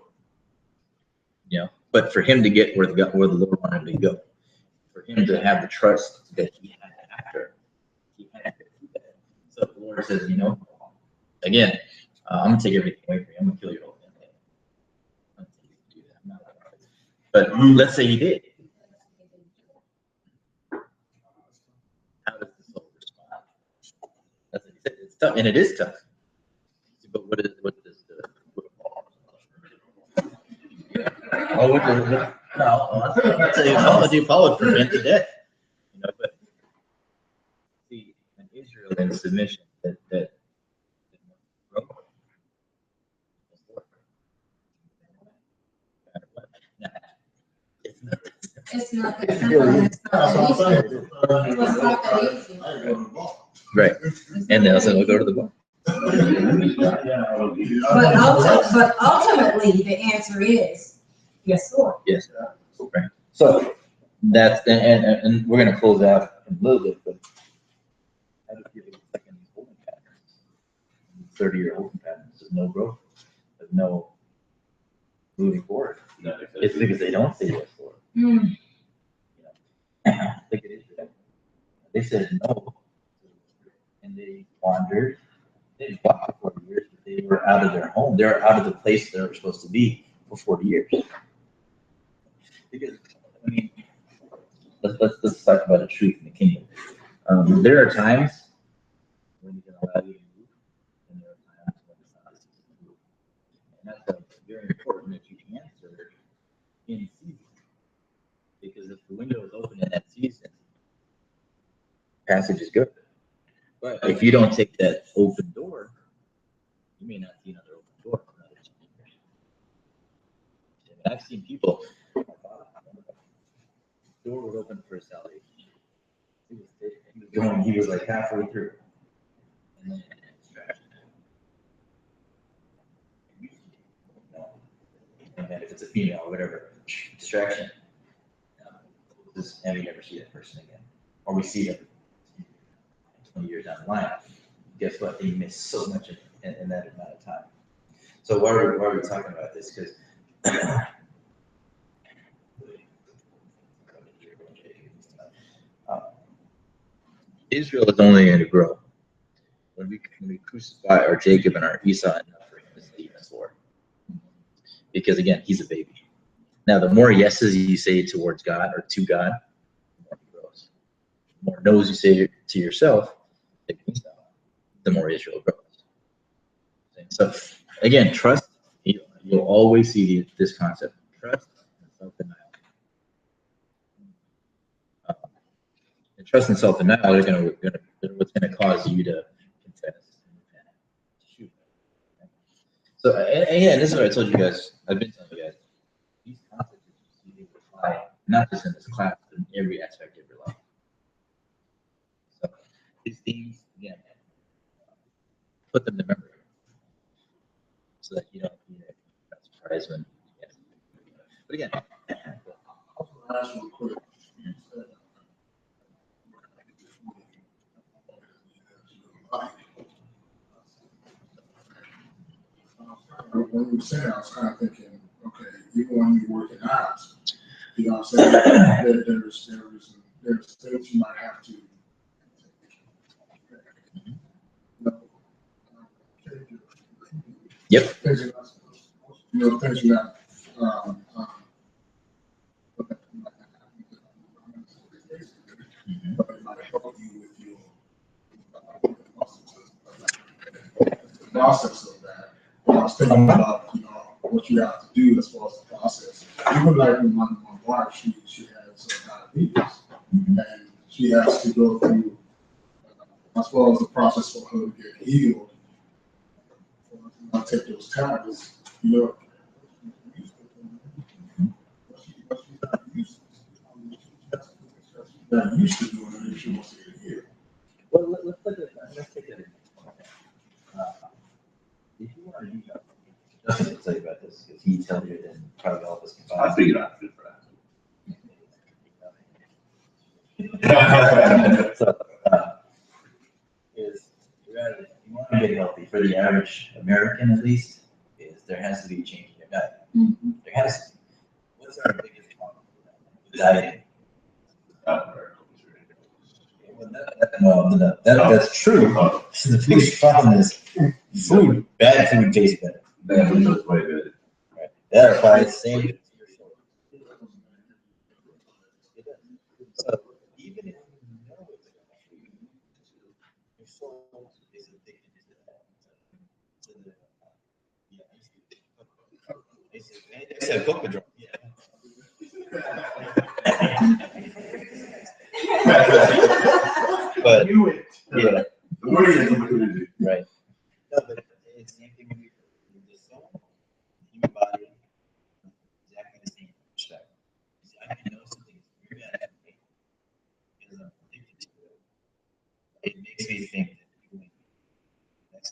You know, but for him to get where the Lord wanted him to go, for him to have the trust that he had after, he had to do that. So the Lord says, you know, again, I'm gonna take everything away from you. I'm gonna kill your whole family. I'm gonna take you to do that. I'm not gonna do it. But let's say he did. How does the soul respond? That's what he said. It's tough, and it is tough. But what does I'll tell you, all I do, Paul would prevent the death. You know, but see, in Israel in submission, that It's not that simple. It's not that easy. It was not that easy. right, and then also we'll go to the bar. But ultimately, the answer is yes, Lord. Yes, right. So that's and we're gonna close out in a little bit, but how do you feel like in these holding patterns? 30-year holding patterns, there's no growth, there's no moving forward. It's because they don't say yes, Lord. Mm. Look at Israel. They said no, and they wandered. They didn't walk for 40 years, but they were out of their home. They were out of the place they were supposed to be for 40 years. Because, I mean, let's talk about the truth in the kingdom. There are times when He can allow you to move, and there are times when it's not as easy to move. And that's very important that you answer in season. Because if the window is open in that season, passage is good. But if you don't take that open door, you may not see another open door for another 10 years. And I've seen people, door was open for salvation. He was like halfway through. And then distraction. And then if it's a female or whatever, distraction. And we never see that person again. Or we see them 20 years down the line. Guess what? You miss so much in that amount of time. So why are we talking about this? Because Israel is only going to grow when we crucify our Jacob and our Esau enough for him to see us. for. Because again, he's a baby. Now, the more yeses you say towards God or to God, the more he grows. The more no's you say to yourself, the more Israel grows. So again, trust, you'll always see this concept, trust and self-denial. And trust and self-denial are what's going to cause you to confess. Shoot. So, and again, this is what I told you guys. I've been telling you guys. These concepts you apply not just in this class, but in every aspect of your life. So, these things, again, put them to memory so that you don't be surprised when. Yeah. But again, Also, ask real quick. When you were saying, I was kind of thinking, okay, even when you're working out, you know what I'm saying? There's things you might have to. Yep. Things you're not supposed to, things you're not. But it might help you with your process of that. I was thinking about, what you have to do as far as the process. Even like with my wife, she has diabetes, and she has to go through, as far as the process for her to get healed, take those tablets, not used to doing it if she wants to get healed. Well, let's look at that. Let's take that. If you want to do that, Justin will tell you about this because he tells you and probably all of us can I figured out good for that. So, is if you want to get healthy, for the average American at least, is there has to be a change in your diet. Mm-hmm. There has to be. What's our biggest problem with dieting? Well, that's true. The biggest problem is food. Bad food tastes better. Bad food looks way good. Right. That applies the same to your soul. So even if you know it's bad for you, your soul is addicted to that. I said cocoa drop. Yeah. But yeah, right. No, but it's the same thing with the soul, human body, exactly the same perspective. I can know something is very bad for me because I'm addicted to it. It makes me think that doing that's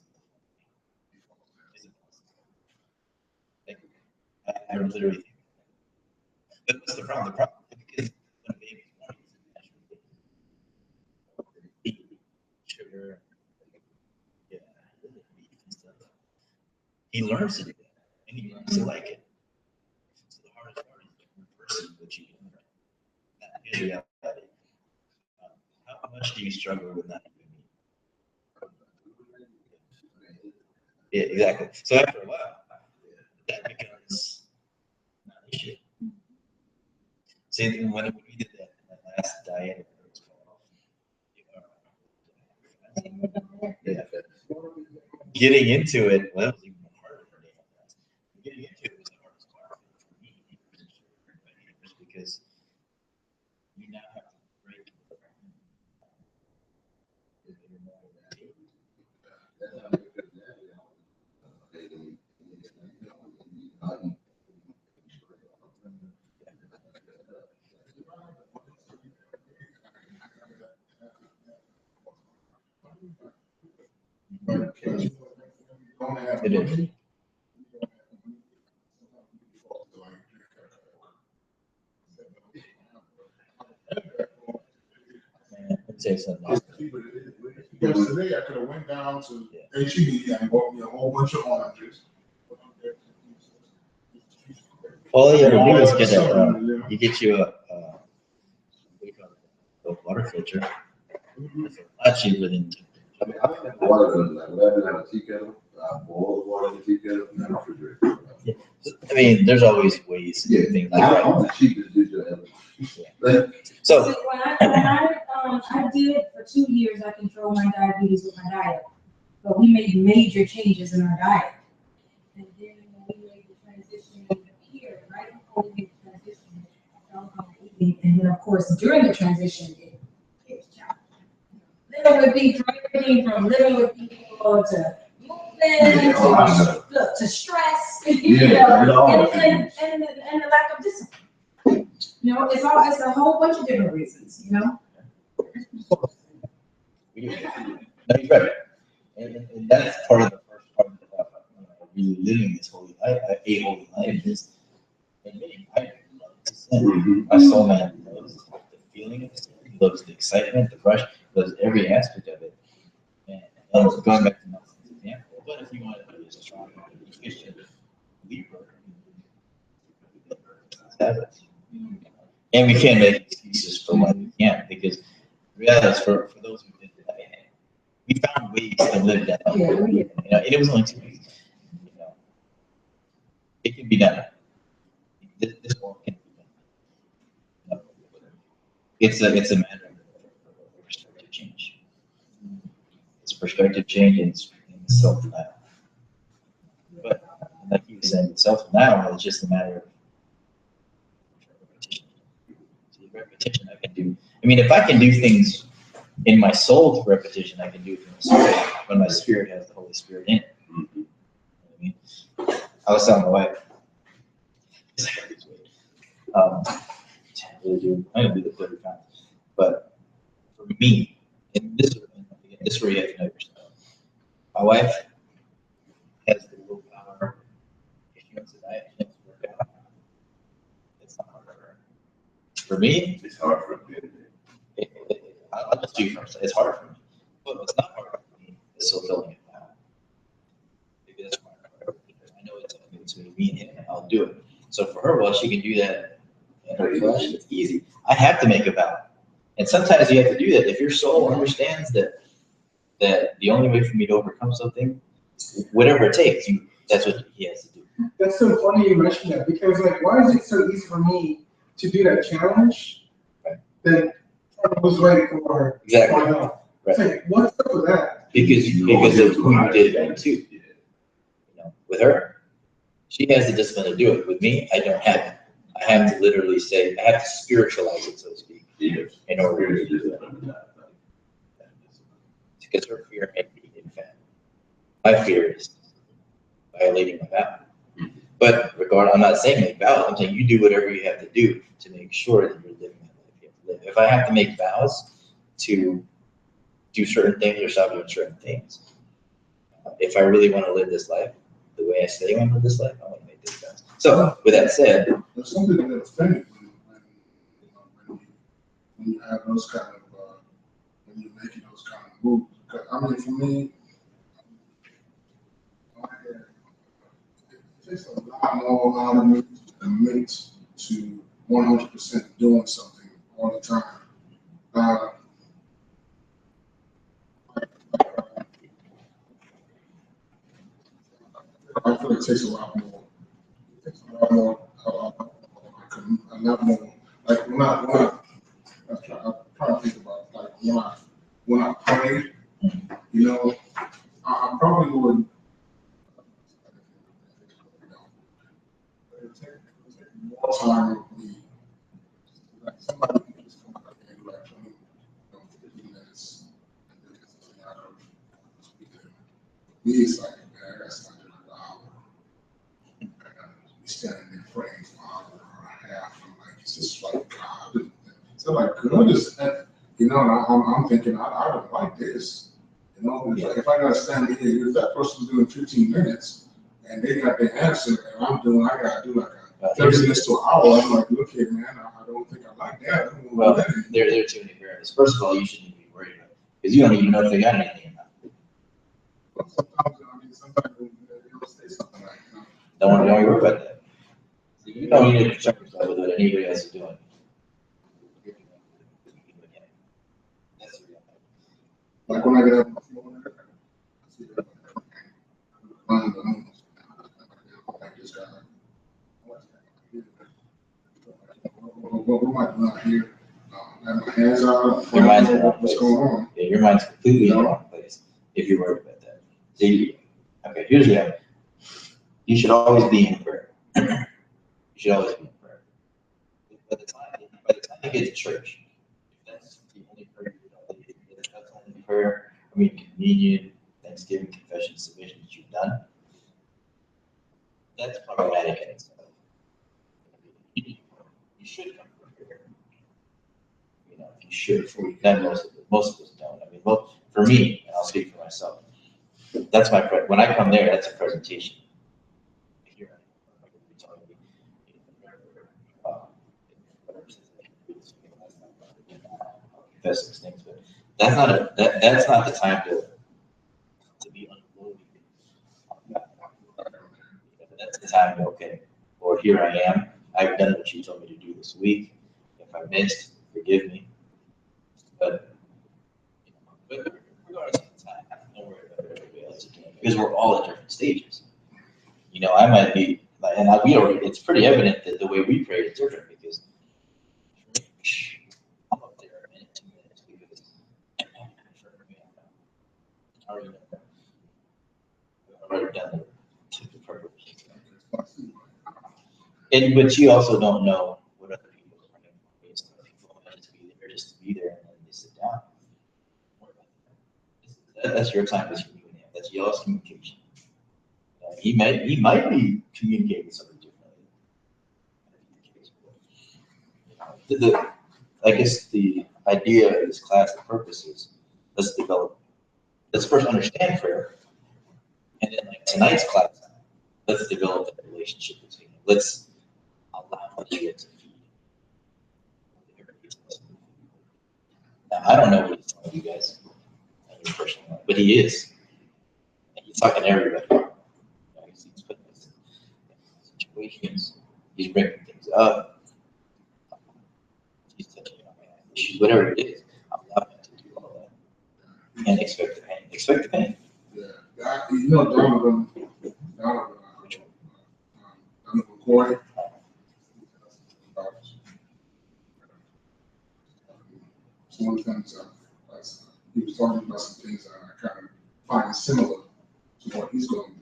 like I literally think. But what's the problem? The problem is because when babies born, it's naturally sugar, yeah, beef and stuff. He learns to do that, and he learns to like it. So the hardest part is reversing what you learn. That is reality. How much do you struggle with not eating meat? Yeah, exactly. So after a while, that becomes not an issue. See, when we did that last diet, yeah, getting into it, well, it was even harder for me. Getting into it was the hardest part for me, because you now have to break. It is. I'd say something else. Yesterday, I could have went down to HEB and bought me a whole bunch of oranges. All you ever do is get you get you a what do you call it? A water filter. It's a lot cheaper than I mean, I have water, like, whatever, in a tea kettle, I boil water in the tea kettle, and then refrigerate. I mean, there's always ways to do Yeah, things like, like I'm the that. cheapest dude you ever. So, When I did for 2 years, I controlled my diabetes with my diet. But we made major changes in our diet. And then when we made the transition here, right before we made the transition, I was on eating. And then, of course, during the transition, it was challenging. Living with people, everything from living with people to moving, to stress, Yeah, and the lack of discipline. It's a whole bunch of different reasons, no, you're right. And that's part of the first part of really living this holy life, a holy life is admitting I love to sin. My soul man loves the feeling of sin, he loves the excitement, the rush, loves every aspect of it. And going back to Nelson's example, but if you want to be a strong, efficient believer, habits. And we can't make excuses for why we can't, because the reality is for those who did that, we found ways to live that out. And it was only 2 weeks. It can be done. This work can be done. It's a matter of perspective change. It's perspective change and self-denial. But like you said, self-denial is just a matter of repetition. See, repetition I can do. I mean, if I can do things in my soul through repetition, I can do it in my spirit when my spirit has the Holy Spirit in it. You know what I mean? I was telling my wife, I'm gonna do the third time. But for me, and this is where you have to know yourself. My wife has the willpower. If she wants to diet, she wants to work out. It's not hard for her. For me, It's hard for me. I'll just do it first. It's hard for me. But what's not hard for me is fulfilling it now. Maybe that's my part. I know it's between me and him, and I'll do it. So for her, well, she can do that in her flesh. It's easy. I have to make a vow. And sometimes you have to do that. If your soul understands that the only way for me to overcome something, whatever it takes, that's what he has to do. That's so funny you mentioned that, because like, why is it so easy for me to do that challenge than trying to lose weight or Exactly. or not? It's like, what's up with that? Because of who you did it to. With her, she has the discipline to do it. With me, I don't have it. I have to literally say, I have to spiritualize it, so to speak, in order to do it. Because her fear made me infant. My fear is violating my vow. But I'm not saying make vows. I'm saying you do whatever you have to do to make sure that you're living that life you have to live. If I have to make vows to do certain things or stop doing certain things, if I really want to live this life the way I say I want to live this life, I want to make these vows. So, with that said, There's something that offended when you have those kind of, when you're making those kind of moves. Because, I mean, for me, it takes a lot more out of me to commit to 100% doing something all the time. I feel it takes a lot more. It takes a lot more, a lot more. Like when I'm trying to think about, like when I pray, you know, I probably would. It take more time with me. Like somebody can just come out and do like 20, 15 minutes, and then get something out of speaking. Me, it's like, man, I got something like an hour. And we standing there praying for an hour and a half. I'm like, it's just like God. So like, goodness, you know, and I'm thinking, I don't like this. You know, it's like if I gotta stand here, if that person's doing 15 minutes and they got their answer, and I gotta do like a 30 minutes to an hour. I'm like, look here, man, I don't think I like that. I don't well, want that anymore. there are too many variables. First of all, you shouldn't even be worried about it because you don't even know if they got anything or not. But sometimes they don't say something like, you know. Don't worry about that. So you don't need to concern yourself with what anybody else is doing. That's the reality. Like when I get up in the morning, might not hear, have my hands out. Your mind's in the wrong What's place. going on? Yeah, your mind's completely in the wrong place if you're worried about that. See, okay, here's the idea. You should always be in prayer. You should always be in prayer. By the time you get to church, if that's the only prayer you know, if that's the only prayer, I mean, communion, Thanksgiving, confession, submission that you've done, that's problematic in itself. You should come prepared. You know, you should. Then most of us don't. I mean, well, for me, and I'll speak for myself. That's my when I come there. That's a presentation. Here, confess those things, but that's not the time to be unloaded. That's the time. Okay, Lord, here I am. I've done what you told me to do this week. If I missed, forgive me. But regardless of the time, don't worry about what everybody else is doing because we're all at different stages. You know, I might be, and it's pretty evident that the way we pray is different because I'm up there a minute, 2 minutes because I already done the preparation. And but you also don't know what other people are praying for. Some people might just be there just to be there and then they sit down. That's your time with you and him. That's y'all's communication. He might be communicating something differently. I guess the idea of this class, the purpose is let's first understand prayer, and then like tonight's class, let's develop that relationship between them. Let's allow Israel to feed. Now, I don't know what he's telling you guys, personally, but he is. And he's talking to everybody. You know, he's putting us in situations. He's bringing things up. He's touching on issues, whatever it is. I'm not going to do all that and expect the pain. Expect the pain. Yeah, you know, Donovan Corey. One of the things he was talking about some things that I kind of find similar to what he's going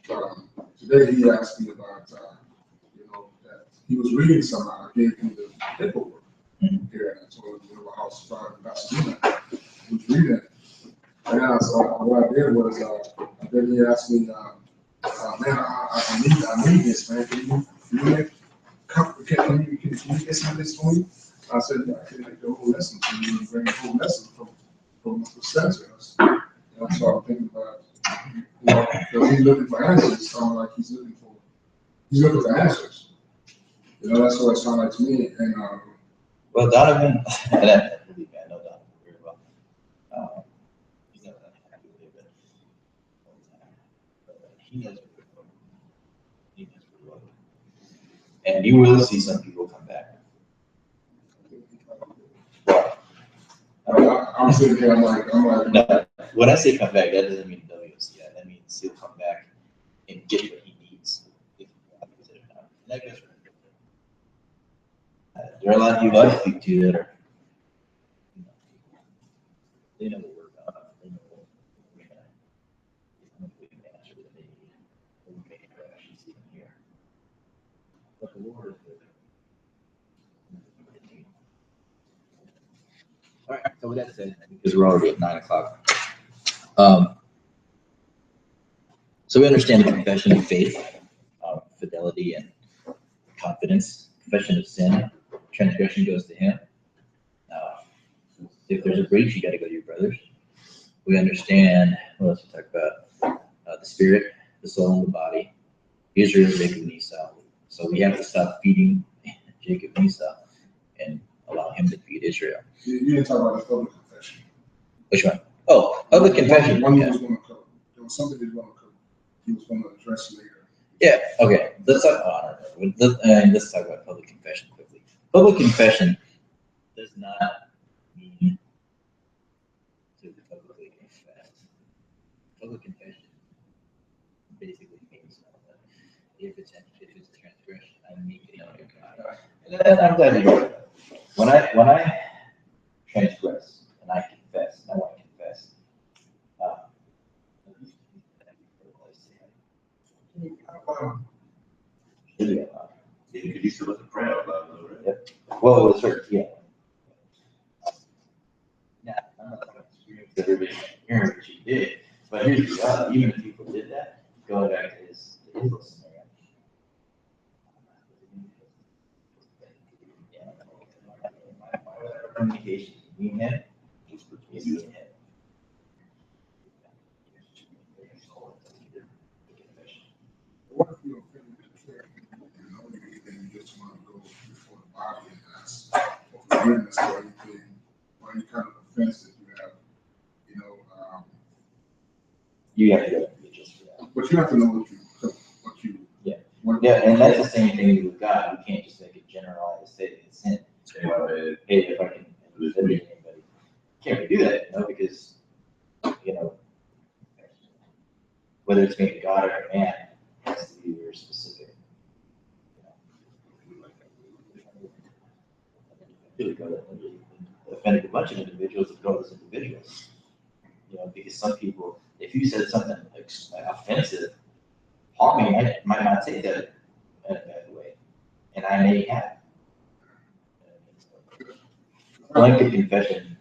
through. Today he asked me about, that he was reading something. I gave him the paperwork here, and I told him, I was trying to do he was reading it. And then what I did was, then he asked me, man, I need this, man. Can you get some of this for me? I said, yeah, I can make the whole lesson for you and bring the whole lesson from the sensors. And so I'm thinking about, because he's looking for answers, it sounds like he's looking for answers. That's what it sounded like to me. And well, Donovan, I know Donovan very well. He's not that happy with it, but he knows pretty well. He knows pretty well. And you will see some people come back. I'm sitting here, I'm like. No, when I say come back, that doesn't mean WCI. That means he'll come back and get what he needs. That goes for there are a lot of you I speak to that are, they know what we're about. They know what we can answer that they need. What we may actually see them here. But the Lord is good. All right, so with that said, because we're already at 9 o'clock. So we understand the confession of faith, fidelity, and confidence. Confession of sin, transgression goes to him. If there's a breach, you got to go to your brothers. We understand, what else we talk about? The spirit, the soul, and the body. Israel, Jacob, and Esau. So we have to stop feeding Jacob and Esau and allow him to feed Israel. You didn't talk about the public confession. Which one? Oh, public confession. One was going to cover. There was something he was going to cover. He was going to address later. Yeah, okay. Let's talk about let's talk about public confession quickly. Public confession does not mean to publicly confess. Public confession basically means that if it's a transgression, I make it known to God. And I'm glad you brought it up. When I transgress and I confess, and I want to confess, yeah, Yeah, because you still look proud about it, right? well, it was her, yeah. Now, I'm not going to experience everybody hearing what she did, but here's the reality, even if people did that, going back to his little scenario. Communication between him, is between me and him. What if you offended the church? You know, you just want to go before the body and ask for forgiveness or anything, or any kind of offense that you have, you know, You have to go just for that. but you have to know what you. Yeah. what- Yeah, and that's the same thing with God. We can't just make it generalized, say that it's sin. Hey, if I can offend anybody, can't we do that? You know, because whether it's made God or a man, it has to be very specific. Offended a bunch of individuals that go as individuals. Because some people, if you said something like offensive, Paul might not take that in a bad way, and I may have. Blanket confession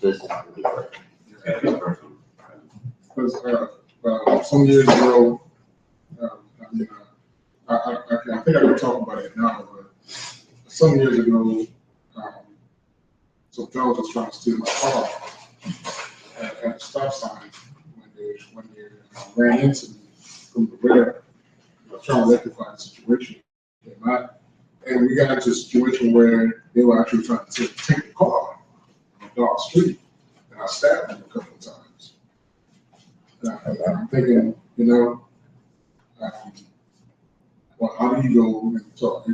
does not really work. Because some years ago, I think I can talk about it now, but some years ago, some fellows was trying to steal my car at the stop sign when they ran into me from the rear, trying to rectify the situation. And we got into a situation where they were actually trying to take the car on a dark street, and I stabbed them a couple of times. And I'm thinking, well, how do you go and talk,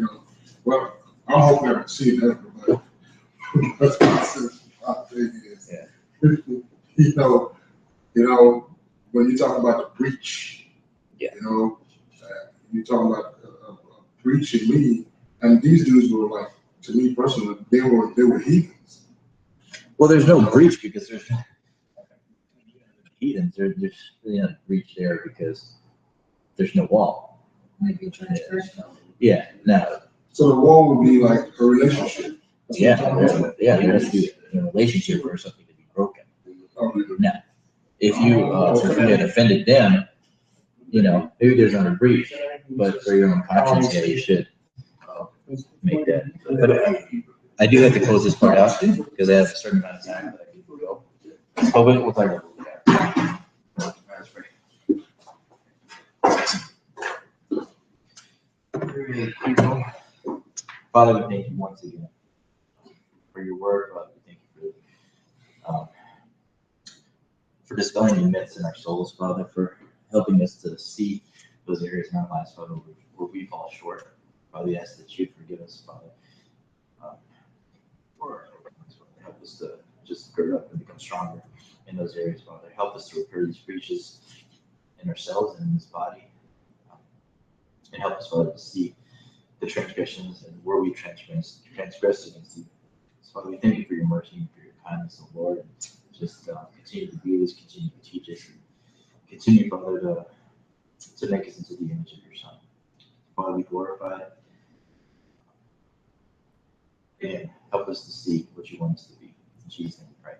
well, I'm hoping I can see it ever, but that's what I said, my thing is. Yeah. When you talk about the breach, Yeah. you talk about a breach in me, and these dudes were like, to me personally, they were heathens. Well, there's no breach because there's heathens. There's really not a breach there because there's no wall. Maybe transgression. Yeah. Now. So the wall would be like a relationship. That's Yeah. what I'm talking about. There has to be a relationship for something to be broken. Now, if you had offended them, maybe there's not a breach, but for your own conscience, yeah, you should make that. But I do have to close this part out because I have a certain amount of time that I can go. But we'll talk about that. Father, we thank you once again for your word. Father, we thank you for dispelling the myths in our souls, Father, for helping us to see those areas in our lives, Father, where we fall short. Father, we ask that you forgive us, Father. Help us to just gird up and become stronger in those areas, Father. Help us to repair these breaches in ourselves and in this body. And help us, Father, to see the transgressions and where we transgress against you. So, Father, we thank you for your mercy and for your kindness, O Lord. And just continue to be with us, continue to teach us, and continue, Father, to make us into the image of your Son. Father, we glorify it. And help us to see what you want us to be. In Jesus' name we pray.